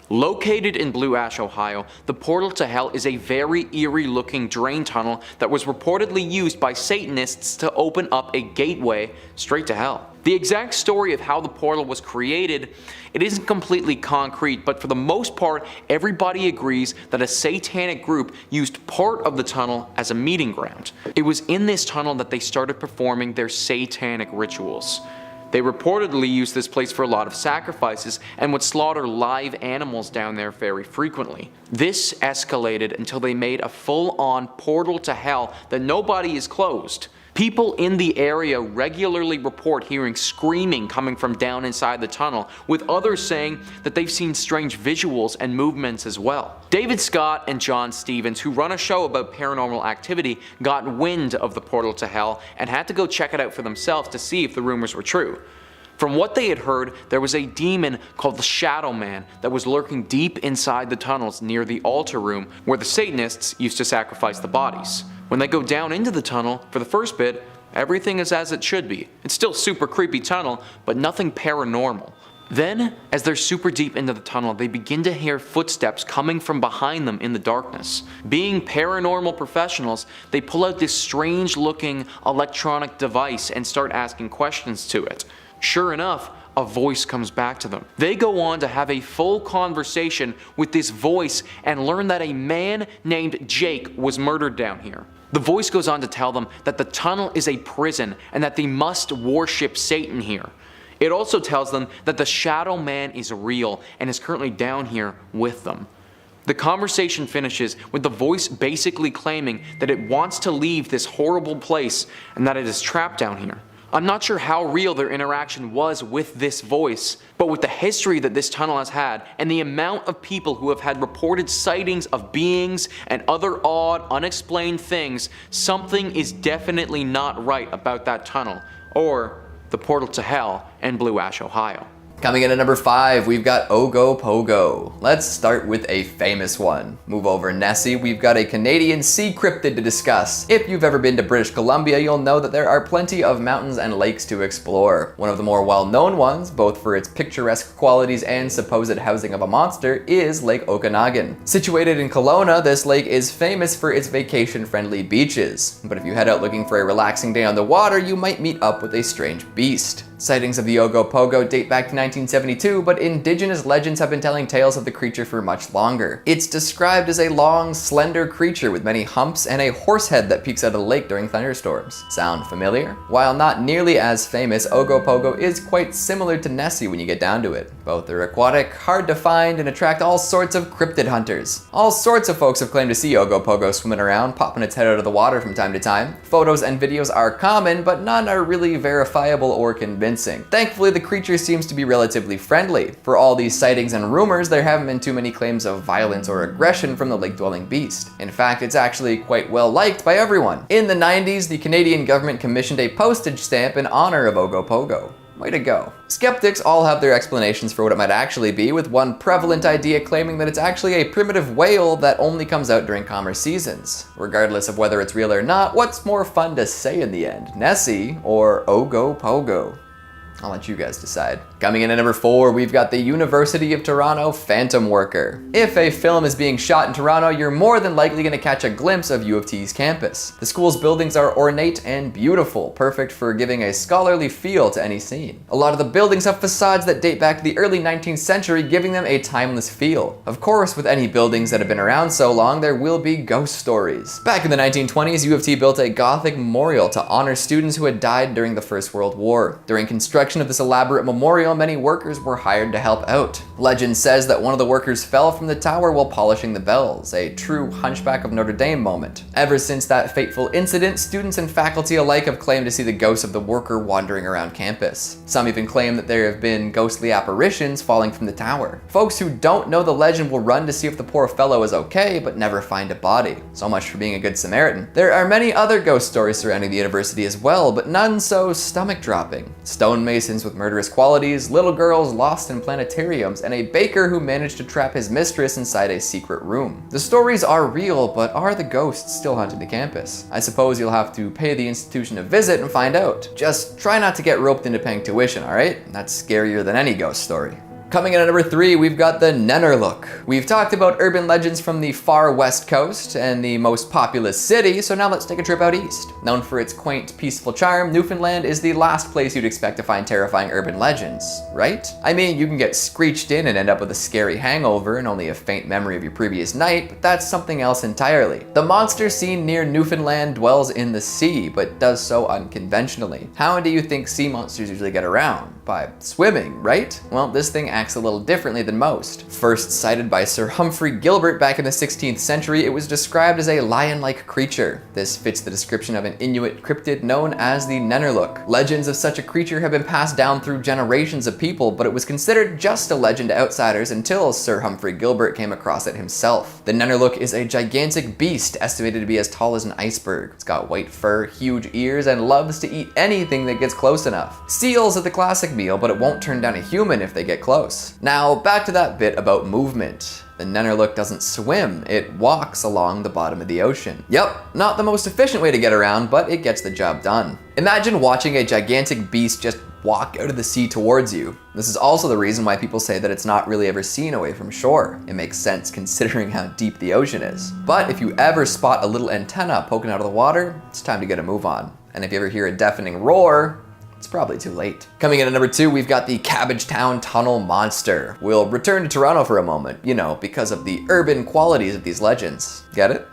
[SPEAKER 3] Located in Blue Ash, Ohio, the portal to hell is a very eerie looking drain tunnel that was reportedly used by Satanists to open up a gateway straight to hell. The exact story of how the portal was created, it isn't completely concrete, but for the most part, everybody agrees that a satanic group used part of the tunnel as a meeting ground. It was in this tunnel that they started performing their satanic rituals. They reportedly used this place for a lot of sacrifices and would slaughter live animals down there very frequently. This escalated until they made a full-on portal to hell that nobody is closed. People in the area regularly report hearing screaming coming from down inside the tunnel, with others saying that they've seen strange visuals and movements as well. David Scott and John Stevens, who run a show about paranormal activity, got wind of the portal to hell and had to go check it out for themselves to see if the rumors were true. From what they had heard, there was a demon called the Shadow Man that was lurking deep inside the tunnels near the altar room where the Satanists used to sacrifice the bodies. When they go down into the tunnel, for the first bit, everything is as it should be. It's still super creepy tunnel, but nothing paranormal. Then, as they're super deep into the tunnel, they begin to hear footsteps coming from behind them in the darkness. Being paranormal professionals, they pull out this strange looking electronic device and start asking questions to it. Sure enough, a voice comes back to them. They go on to have a full conversation with this voice and learn that a man named Jake was murdered down here. The voice goes on to tell them that the tunnel is a prison and that they must worship Satan here. It also tells them that the Shadow Man is real and is currently down here with them. The conversation finishes with the voice basically claiming that it wants to leave this horrible place and that it is trapped down here. I'm not sure how real their interaction was with this voice, but with the history that this tunnel has had and the amount of people who have had reported sightings of beings and other odd, unexplained things, something is definitely not right about that tunnel, or the portal to hell in Blue Ash, Ohio.
[SPEAKER 4] Coming in at number 5, we've got Ogopogo. Let's start with a famous one. Move over Nessie, we've got a Canadian sea cryptid to discuss. If you've ever been to British Columbia, you'll know that there are plenty of mountains and lakes to explore. One of the more well-known ones, both for its picturesque qualities and supposed housing of a monster, is Lake Okanagan. Situated in Kelowna, this lake is famous for its vacation-friendly beaches. But if you head out looking for a relaxing day on the water, you might meet up with a strange beast. Sightings of the Ogopogo date back to 1972, but indigenous legends have been telling tales of the creature for much longer. It's described as a long, slender creature with many humps and a horse head that peeks out of the lake during thunderstorms. Sound familiar? While not nearly as famous, Ogopogo is quite similar to Nessie when you get down to it. Both are aquatic, hard to find, and attract all sorts of cryptid hunters. All sorts of folks have claimed to see Ogopogo swimming around, popping its head out of the water from time to time. Photos and videos are common, but none are really verifiable or convincing. Thankfully, the creature seems to be relatively friendly. For all these sightings and rumors, there haven't been too many claims of violence or aggression from the lake-dwelling beast. In fact, it's actually quite well liked by everyone. In the 90s, the Canadian government commissioned a postage stamp in honor of Ogopogo. Way to go. Skeptics all have their explanations for what it might actually be, with one prevalent idea claiming that it's actually a primitive whale that only comes out during calmer seasons. Regardless of whether it's real or not, what's more fun to say in the end? Nessie or Ogopogo? I'll let you guys decide. Coming in at number 4, we've got the University of Toronto Phantom Worker. If a film is being shot in Toronto, you're more than likely going to catch a glimpse of U of T's campus. The school's buildings are ornate and beautiful, perfect for giving a scholarly feel to any scene. A lot of the buildings have facades that date back to the early 19th century, giving them a timeless feel. Of course, with any buildings that have been around so long, there will be ghost stories. Back in the 1920s, U of T built a Gothic memorial to honor students who had died during the First World War. During construction of this elaborate memorial, many workers were hired to help out. Legend says that one of the workers fell from the tower while polishing the bells, a true Hunchback of Notre Dame moment. Ever since that fateful incident, students and faculty alike have claimed to see the ghost of the worker wandering around campus. Some even claim that there have been ghostly apparitions falling from the tower. Folks who don't know the legend will run to see if the poor fellow is okay, but never find a body. So much for being a good Samaritan. There are many other ghost stories surrounding the university as well, but none so stomach-dropping. Stonemasons with murderous qualities, little girls lost in planetariums, and a baker who managed to trap his mistress inside a secret room. The stories are real, but are the ghosts still haunting the campus? I suppose you'll have to pay the institution a visit and find out. Just try not to get roped into paying tuition, alright? That's scarier than any ghost story. Coming in at number 3, we've got the Nennerlook. We've talked about urban legends from the far west coast and the most populous city, so now let's take a trip out east. Known for its quaint, peaceful charm, Newfoundland is the last place you'd expect to find terrifying urban legends, right? I mean, you can get screeched in and end up with a scary hangover and only a faint memory of your previous night, but that's something else entirely. The monster seen near Newfoundland dwells in the sea, but does so unconventionally. How do you think sea monsters usually get around? By swimming, right? Well, this thing acts a little differently than most. First sighted by Sir Humphrey Gilbert back in the 16th century, it was described as a lion-like creature. This fits the description of an Inuit cryptid known as the Nennerlook. Legends of such a creature have been passed down through generations of people, but it was considered just a legend to outsiders until Sir Humphrey Gilbert came across it himself. The Nennerlook is a gigantic beast estimated to be as tall as an iceberg. It's got white fur, huge ears, and loves to eat anything that gets close enough. Seals are the classic meal, but it won't turn down a human if they get close. Now, back to that bit about movement. The Nennerlook doesn't swim, it walks along the bottom of the ocean. Yep, not the most efficient way to get around, but it gets the job done. Imagine watching a gigantic beast just walk out of the sea towards you. This is also the reason why people say that it's not really ever seen away from shore. It makes sense considering how deep the ocean is. But if you ever spot a little antenna poking out of the water, it's time to get a move on. And if you ever hear a deafening roar, it's probably too late. Coming in at number 2, we've got the Cabbagetown Tunnel Monster. We'll return to Toronto for a moment, you know, because of the urban qualities of these legends. Get it?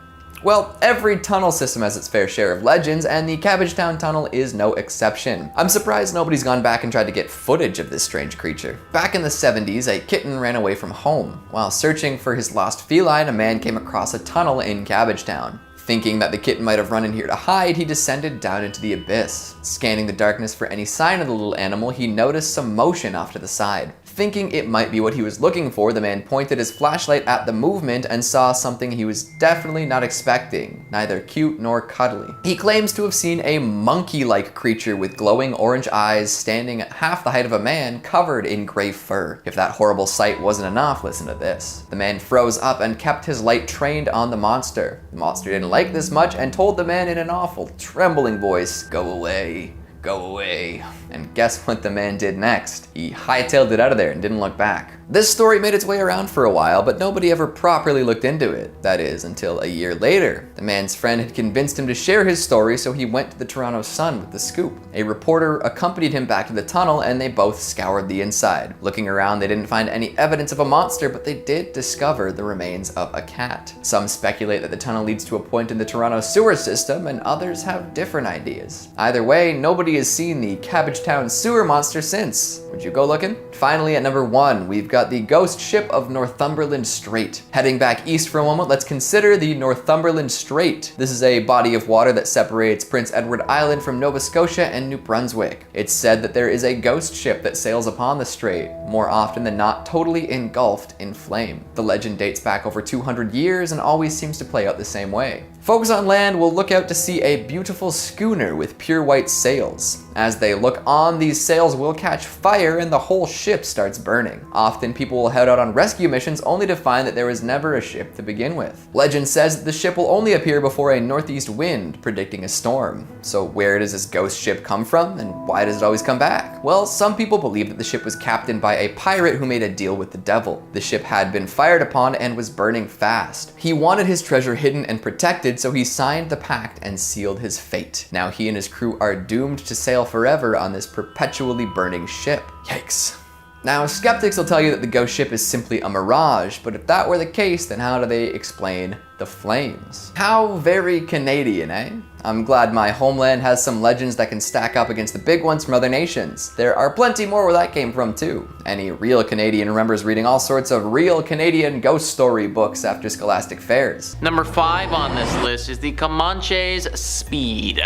[SPEAKER 4] Well, every tunnel system has its fair share of legends, and the Cabbagetown Tunnel is no exception. I'm surprised nobody's gone back and tried to get footage of this strange creature. Back in the 70s, a kitten ran away from home. While searching for his lost feline, a man came across a tunnel in Cabbagetown. Thinking that the kitten might have run in here to hide, he descended down into the abyss. Scanning the darkness for any sign of the little animal, he noticed some motion off to the side. Thinking it might be what he was looking for, the man pointed his flashlight at the movement and saw something he was definitely not expecting, neither cute nor cuddly. He claims to have seen a monkey-like creature with glowing orange eyes standing at half the height of a man covered in gray fur. If that horrible sight wasn't enough, listen to this. The man froze up and kept his light trained on the monster. The monster didn't like this much and told the man in an awful, trembling voice, "Go away. Go away." And guess what the man did next? He hightailed it out of there and didn't look back. This story made its way around for a while, but nobody ever properly looked into it. That is, until a year later. The man's friend had convinced him to share his story, so he went to the Toronto Sun with the scoop. A reporter accompanied him back to the tunnel, and they both scoured the inside. Looking around, they didn't find any evidence of a monster, but they did discover the remains of a cat. Some speculate that the tunnel leads to a point in the Toronto sewer system, and others have different ideas. Either way, nobody has seen the Cabbagetown sewer monster since. Would you go looking? Finally, at number 1, we've got the ghost ship of Northumberland Strait. Heading back east for a moment, let's consider the Northumberland Strait. This is a body of water that separates Prince Edward Island from Nova Scotia and New Brunswick. It's said that there is a ghost ship that sails upon the strait, more often than not totally engulfed in flame. The legend dates back over 200 years and always seems to play out the same way. Folks on land will look out to see a beautiful schooner with pure white sails. As they look on, these sails will catch fire and the whole ship starts burning. Often people will head out on rescue missions only to find that there was never a ship to begin with. Legend says that the ship will only appear before a northeast wind, predicting a storm. So where does this ghost ship come from, and why does it always come back? Well, some people believe that the ship was captained by a pirate who made a deal with the devil. The ship had been fired upon and was burning fast. He wanted his treasure hidden and protected, so he signed the pact and sealed his fate. Now he and his crew are doomed to sail forever on this perpetually burning ship. Yikes. Now, skeptics will tell you that the ghost ship is simply a mirage, but if that were the case, then how do they explain the flames? How very Canadian, eh? I'm glad my homeland has some legends that can stack up against the big ones from other nations. There are plenty more where that came from too. Any real Canadian remembers reading all sorts of real Canadian ghost story books after scholastic fairs.
[SPEAKER 3] Number 5 on this list is the Comanche's speed.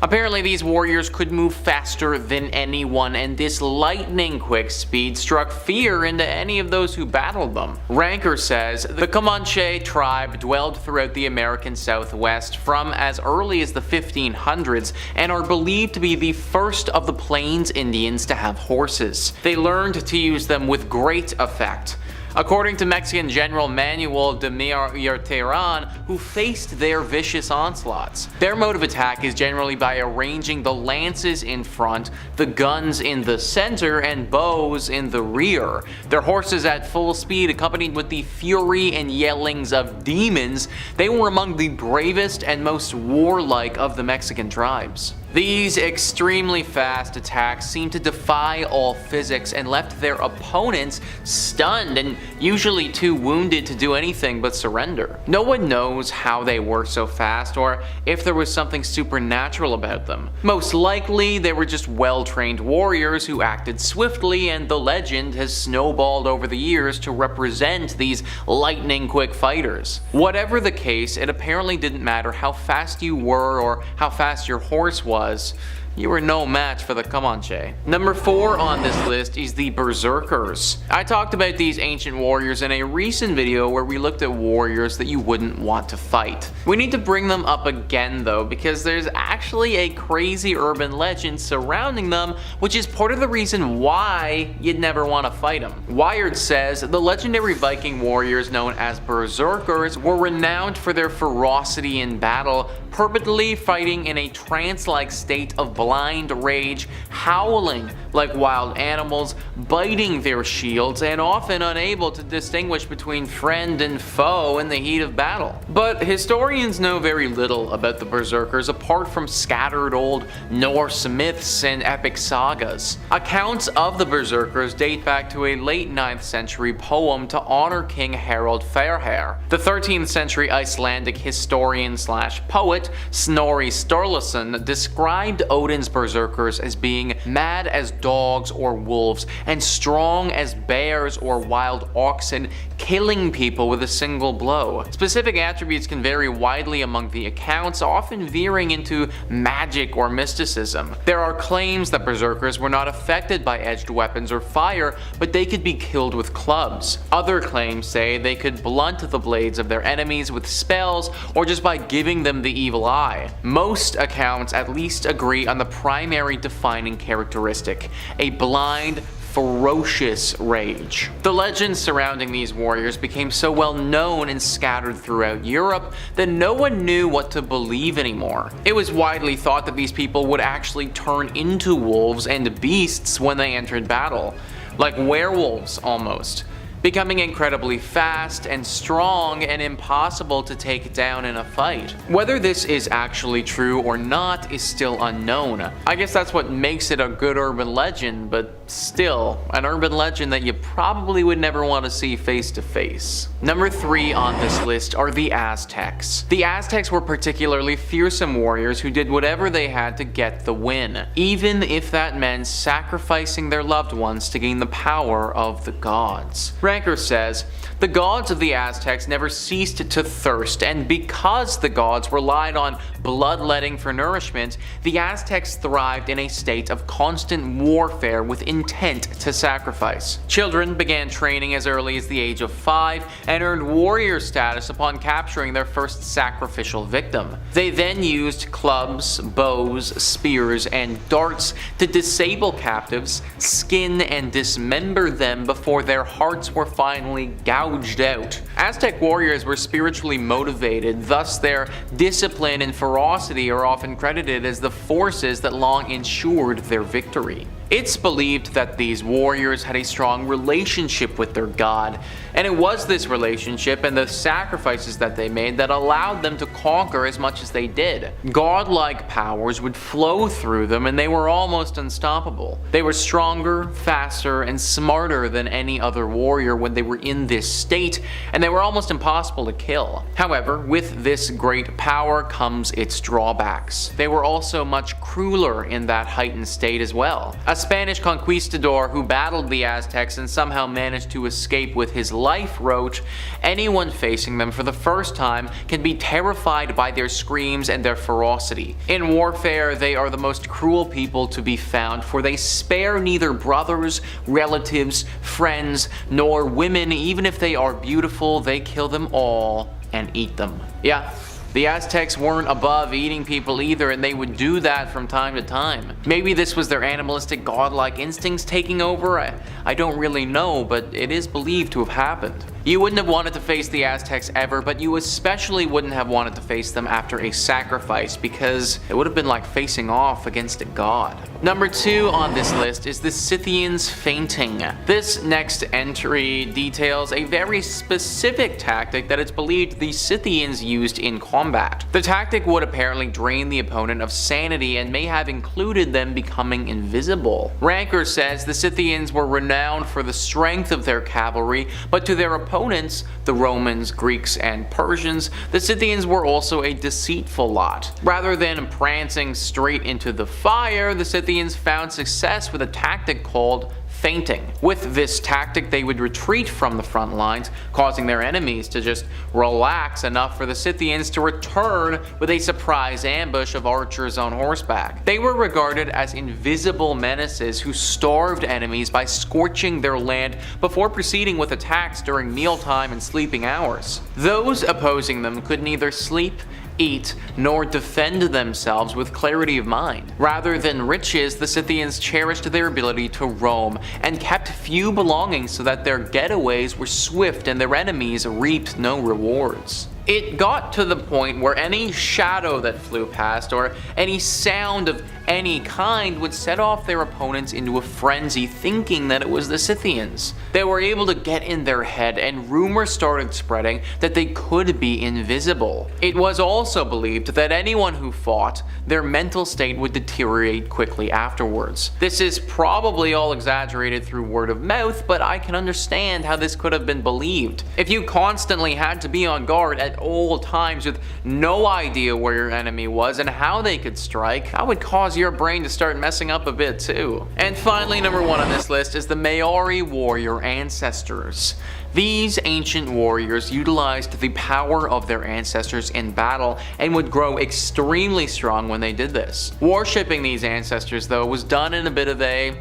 [SPEAKER 3] Apparently these warriors could move faster than anyone, and this lightning quick speed struck fear into any of those who battled them. Ranker says the Comanche tribe dwelled throughout the American Southwest from as early as the 1500s and are believed to be the first of the Plains Indians to have horses. They learned to use them with great effect. According to Mexican General Manuel de Mirateran, who faced their vicious onslaughts. Their mode of attack is generally by arranging the lances in front, the guns in the center, and bows in the rear. Their horses at full speed, accompanied with the fury and yellings of demons, they were among the bravest and most warlike of the Mexican tribes. These extremely fast attacks seemed to defy all physics and left their opponents stunned and usually too wounded to do anything but surrender. No one knows how they were so fast or if there was something supernatural about them. Most likely they were just well-trained warriors who acted swiftly, and the legend has snowballed over the years to represent these lightning-quick fighters. Whatever the case, it apparently didn't matter how fast you were or how fast your horse was, you were no match for the Comanche. Number 4 on this list is the Berserkers. I talked about these ancient warriors in a recent video where we looked at warriors that you wouldn't want to fight. We need to bring them up again though, because there's actually a crazy urban legend surrounding them, which is part of the reason why you'd never want to fight them. Wired says the legendary Viking warriors known as Berserkers were renowned for their ferocity in battle, purportedly fighting in a trance-like state of blind rage, howling like wild animals, biting their shields, and often unable to distinguish between friend and foe in the heat of battle. But historians know very little about the Berserkers apart from scattered old Norse myths and epic sagas. Accounts of the Berserkers date back to a late 9th century poem to honor King Harald Fairhair. The 13th century Icelandic historian/poet Snorri Sturluson described Odin's Berserkers as being mad as dogs or wolves and strong as bears or wild oxen, killing people with a single blow. Specific attributes can vary widely among the accounts, often veering into magic or mysticism. There are claims that Berserkers were not affected by edged weapons or fire, but they could be killed with clubs. Other claims say they could blunt the blades of their enemies with spells or just by giving them the evil eye. Most accounts at least agree on the primary defining characteristic: a blind, ferocious rage. The legends surrounding these warriors became so well known and scattered throughout Europe that no one knew what to believe anymore. It was widely thought that these people would actually turn into wolves and beasts when they entered battle, like werewolves almost, becoming incredibly fast and strong and impossible to take down in a fight. Whether this is actually true or not is still unknown. I guess that's what makes it a good urban legend, but still, an urban legend that you probably would never want to see face to face. Number 3 on this list are the Aztecs. The Aztecs were particularly fearsome warriors who did whatever they had to get the win, even if that meant sacrificing their loved ones to gain the power of the gods. Ranker says, the gods of the Aztecs never ceased to thirst, and because the gods relied on bloodletting for nourishment, the Aztecs thrived in a state of constant warfare with intent to sacrifice. Children began training as early as the age of 5 and earned warrior status upon capturing their first sacrificial victim. They then used clubs, bows, spears, and darts to disable captives, skin and dismember them before their hearts were finally gouged out. Aztec warriors were spiritually motivated, thus their discipline and ferocity are often credited as the forces that long ensured their victory. It's believed that these warriors had a strong relationship with their god, and it was this relationship and the sacrifices that they made that allowed them to conquer as much as they did. Godlike powers would flow through them and they were almost unstoppable. They were stronger, faster, and smarter than any other warrior when they were in this state, and they were almost impossible to kill. However, with this great power comes its drawbacks. They were also much crueler in that heightened state as well. A Spanish conquistador who battled the Aztecs and somehow managed to escape with his life wrote, "Anyone facing them for the first time can be terrified by their screams and their ferocity. In warfare, they are the most cruel people to be found, for they spare neither brothers, relatives, friends, nor women. Even if they are beautiful, they kill them all and eat them." Yeah. The Aztecs weren't above eating people either, and they would do that from time to time. Maybe this was their animalistic godlike instincts taking over, I don't really know, but it is believed to have happened. You wouldn't have wanted to face the Aztecs ever, but you especially wouldn't have wanted to face them after a sacrifice, because it would have been like facing off against a god. Number 2 on this list is the Scythians Painting. This next entry details a very specific tactic that it's believed the Scythians used in combat. The tactic would apparently drain the opponent of sanity and may have included them becoming invisible. Ranker says the Scythians were renowned for the strength of their cavalry, but to their opponents, the Romans, Greeks, and Persians, the Scythians were also a deceitful lot. Rather than prancing straight into the fire, the Scythians found success with a tactic called feinting. With this tactic, they would retreat from the front lines, causing their enemies to just relax enough for the Scythians to return with a surprise ambush of archers on horseback. They were regarded as invisible menaces who starved enemies by scorching their land before proceeding with attacks during mealtime and sleeping hours. Those opposing them could neither sleep, eat, nor defend themselves with clarity of mind. Rather than riches, the Scythians cherished their ability to roam and kept few belongings so that their getaways were swift and their enemies reaped no rewards. It got to the point where any shadow that flew past or any sound of any kind would set off their opponents into a frenzy, thinking that it was the Scythians. They were able to get in their head, and rumors started spreading that they could be invisible. It was also believed that anyone who fought, their mental state would deteriorate quickly afterwards. This is probably all exaggerated through word of mouth, but I can understand how this could have been believed. If you constantly had to be on guard at all times with no idea where your enemy was and how they could strike, that would cause your brain to start messing up a bit too. And finally, number 1 on this list is the Maori warrior ancestors. These ancient warriors utilized the power of their ancestors in battle and would grow extremely strong when they did this. Worshipping these ancestors, though, was done in a bit of a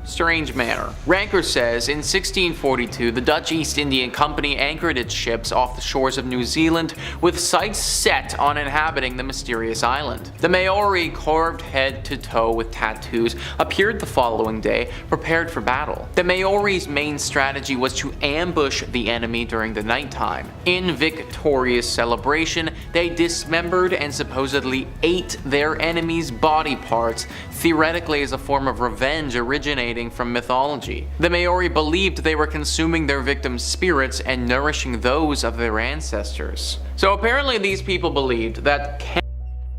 [SPEAKER 3] strange manner. Ranker says in 1642 the Dutch East India Company anchored its ships off the shores of New Zealand with sights set on inhabiting the mysterious island. The Maori, carved head to toe with tattoos, appeared the following day, prepared for battle. The Maori's main strategy was to ambush the enemy during the nighttime. In victorious celebration, they dismembered and supposedly ate their enemy's body parts, theoretically as a form of revenge originating from mythology. The Maori believed they were consuming their victims' spirits and nourishing those of their ancestors. So apparently these people believed that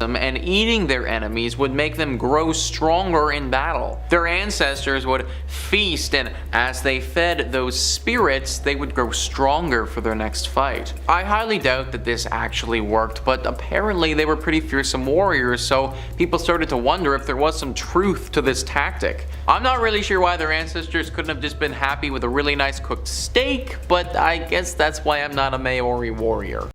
[SPEAKER 3] and eating their enemies would make them grow stronger in battle. Their ancestors would feast, and as they fed those spirits, they would grow stronger for their next fight. I highly doubt that this actually worked, but apparently they were pretty fearsome warriors, so people started to wonder if there was some truth to this tactic. I'm not really sure why their ancestors couldn't have just been happy with a really nice cooked steak, but I guess that's why I'm not a Maori warrior.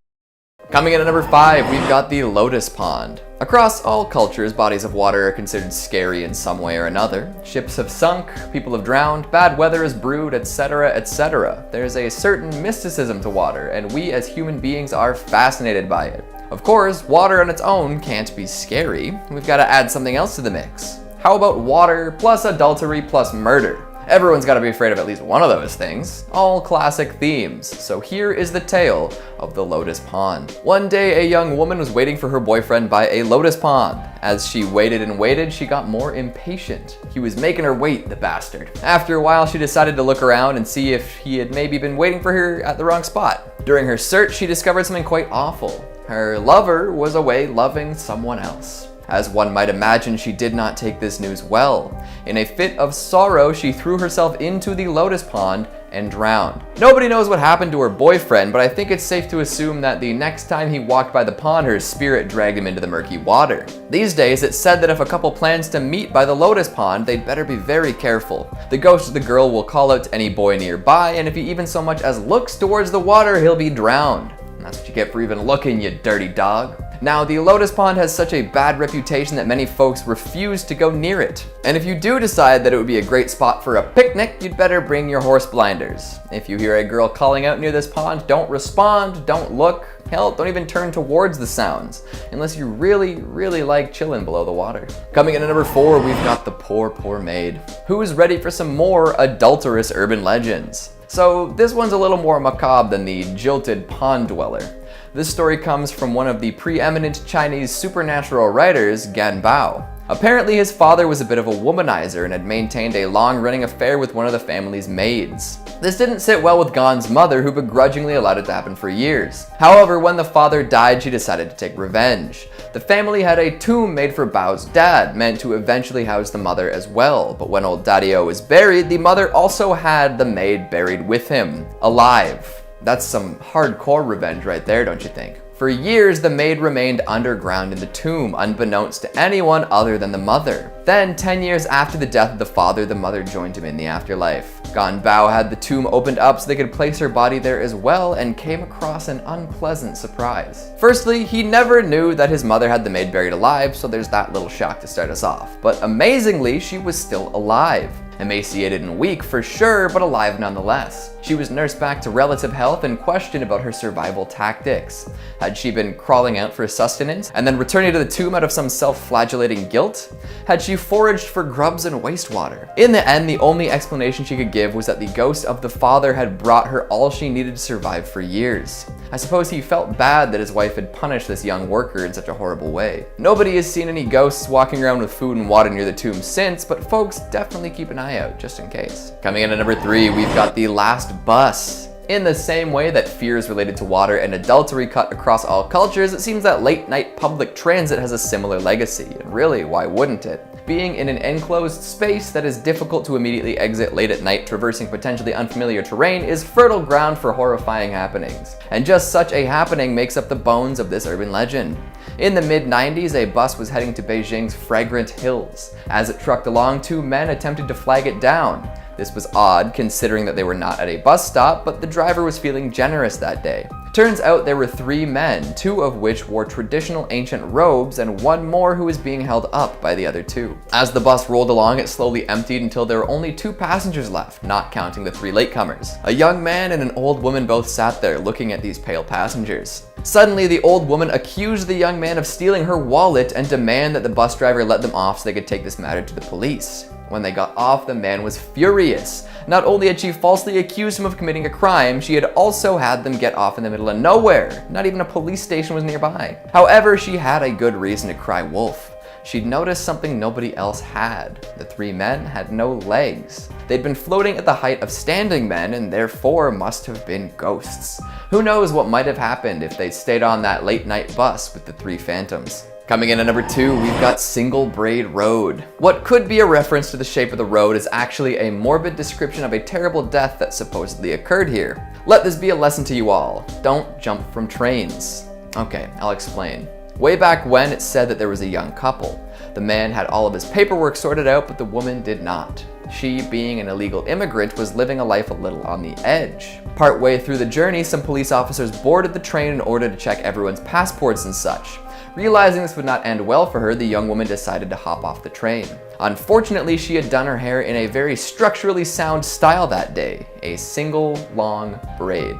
[SPEAKER 4] Coming in at number 5, we've got the Lotus Pond. Across all cultures, bodies of water are considered scary in some way or another. Ships have sunk, people have drowned, bad weather has brewed, etc., etc. There's a certain mysticism to water, and we as human beings are fascinated by it. Of course, water on its own can't be scary. We've got to add something else to the mix. How about water plus adultery plus murder? Everyone's got to be afraid of at least one of those things. All classic themes. So here is the tale of the Lotus Pond. One day, a young woman was waiting for her boyfriend by a lotus pond. As she waited and waited, she got more impatient. He was making her wait, the bastard. After a while, she decided to look around and see if he had maybe been waiting for her at the wrong spot. During her search, she discovered something quite awful. Her lover was away loving someone else. As one might imagine, she did not take this news well. In a fit of sorrow, she threw herself into the lotus pond and drowned. Nobody knows what happened to her boyfriend, but I think it's safe to assume that the next time he walked by the pond, her spirit dragged him into the murky water. These days, it's said that if a couple plans to meet by the lotus pond, they'd better be very careful. The ghost of the girl will call out to any boy nearby, and if he even so much as looks towards the water, he'll be drowned. And that's what you get for even looking, you dirty dog. Now, the lotus pond has such a bad reputation that many folks refuse to go near it. And if you do decide that it would be a great spot for a picnic, you'd better bring your horse blinders. If you hear a girl calling out near this pond, don't respond, don't look, hell, don't even turn towards the sounds, unless you really, really like chilling below the water. Coming in at number 4, we've got the Poor, Poor Maid. Who's ready for some more adulterous urban legends? So this one's a little more macabre than the jilted pond dweller. This story comes from one of the preeminent Chinese supernatural writers, Gan Bao. Apparently his father was a bit of a womanizer and had maintained a long-running affair with one of the family's maids. This didn't sit well with Gan's mother, who begrudgingly allowed it to happen for years. However, when the father died, she decided to take revenge. The family had a tomb made for Bao's dad, meant to eventually house the mother as well, but when old Daddy-O was buried, the mother also had the maid buried with him, alive. That's some hardcore revenge right there, don't you think? For years, the maid remained underground in the tomb, unbeknownst to anyone other than the mother. Then, 10 years after the death of the father, the mother joined him in the afterlife. Gan Bao had the tomb opened up so they could place her body there as well, and came across an unpleasant surprise. Firstly, he never knew that his mother had the maid buried alive, so there's that little shock to start us off. But amazingly, she was still alive. Emaciated and weak for sure, but alive nonetheless. She was nursed back to relative health and questioned about her survival tactics. Had she been crawling out for sustenance and then returning to the tomb out of some self-flagellating guilt? Had she foraged for grubs and wastewater? In the end, the only explanation she could give was that the ghost of the father had brought her all she needed to survive for years. I suppose he felt bad that his wife had punished this young worker in such a horrible way. Nobody has seen any ghosts walking around with food and water near the tomb since, but folks definitely keep an eye out just in case. Coming in at number 3, we've got the last bus. In the same way that fears related to water and adultery cut across all cultures, it seems that late night public transit has a similar legacy, and really, why wouldn't it? Being in an enclosed space that is difficult to immediately exit late at night, traversing potentially unfamiliar terrain, is fertile ground for horrifying happenings. And just such a happening makes up the bones of this urban legend. In the mid-90s, a bus was heading to Beijing's fragrant hills. As it trucked along, 2 men attempted to flag it down. This was odd, considering that they were not at a bus stop, but the driver was feeling generous that day. Turns out there were 3 men, 2 of which wore traditional ancient robes, and 1 more who was being held up by the other 2. As the bus rolled along, it slowly emptied until there were only 2 passengers left, not counting the 3 latecomers. A young man and an old woman both sat there, looking at these pale passengers. Suddenly, the old woman accused the young man of stealing her wallet and demanded that the bus driver let them off so they could take this matter to the police. When they got off, the man was furious. Not only had she falsely accused him of committing a crime, she had also had them get off in the middle of nowhere. Not even a police station was nearby. However, she had a good reason to cry wolf. She'd noticed something nobody else had. The 3 men had no legs. They'd been floating at the height of standing men and therefore must have been ghosts. Who knows what might have happened if they'd stayed on that late night bus with the 3 phantoms. Coming in at number 2, we've got Single Braid Road. What could be a reference to the shape of the road is actually a morbid description of a terrible death that supposedly occurred here. Let this be a lesson to you all. Don't jump from trains. Okay, I'll explain. Way back when, it said that there was a young couple. The man had all of his paperwork sorted out, but the woman did not. She, being an illegal immigrant, was living a life a little on the edge. Partway through the journey, some police officers boarded the train in order to check everyone's passports and such. Realizing this would not end well for her, the young woman decided to hop off the train. Unfortunately, she had done her hair in a very structurally sound style that day, a single long braid.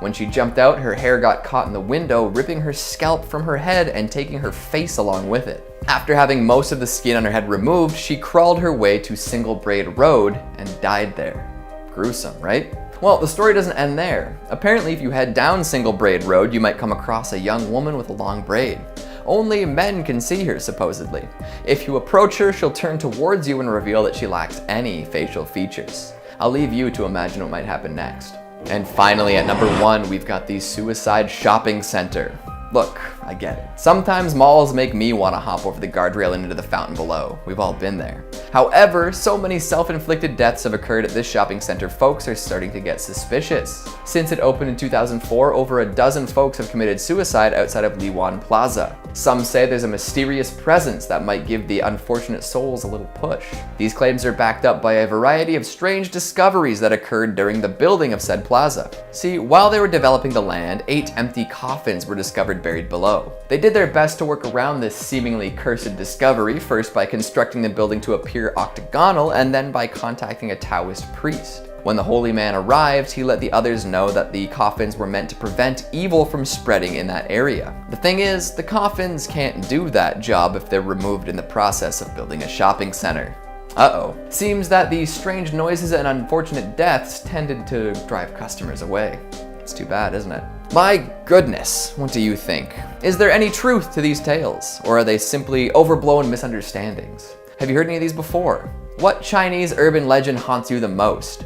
[SPEAKER 4] When she jumped out, her hair got caught in the window, ripping her scalp from her head and taking her face along with it. After having most of the skin on her head removed, she crawled her way to Single Braid Road and died there. Gruesome, right? Well, the story doesn't end there. Apparently, if you head down Single Braid Road, you might come across a young woman with a long braid. Only men can see her, supposedly. If you approach her, she'll turn towards you and reveal that she lacks any facial features. I'll leave you to imagine what might happen next. And finally, at number 1, we've got the Suicide Shopping Center. Look, I get it. Sometimes malls make me want to hop over the guardrail and into the fountain below. We've all been there. However, so many self-inflicted deaths have occurred at this shopping center, folks are starting to get suspicious. Since it opened in 2004, over a dozen folks have committed suicide outside of Liwan Plaza. Some say there's a mysterious presence that might give the unfortunate souls a little push. These claims are backed up by a variety of strange discoveries that occurred during the building of said plaza. See, while they were developing the land, 8 empty coffins were discovered buried below. They did their best to work around this seemingly cursed discovery, first by constructing the building to appear octagonal and then by contacting a Taoist priest. When the holy man arrived, he let the others know that the coffins were meant to prevent evil from spreading in that area. The thing is, the coffins can't do that job if they're removed in the process of building a shopping center. Uh-oh. Seems that the strange noises and unfortunate deaths tended to drive customers away. It's too bad, isn't it? My goodness, what do you think? Is there any truth to these tales, or are they simply overblown misunderstandings? Have you heard any of these before? What Chinese urban legend haunts you the most?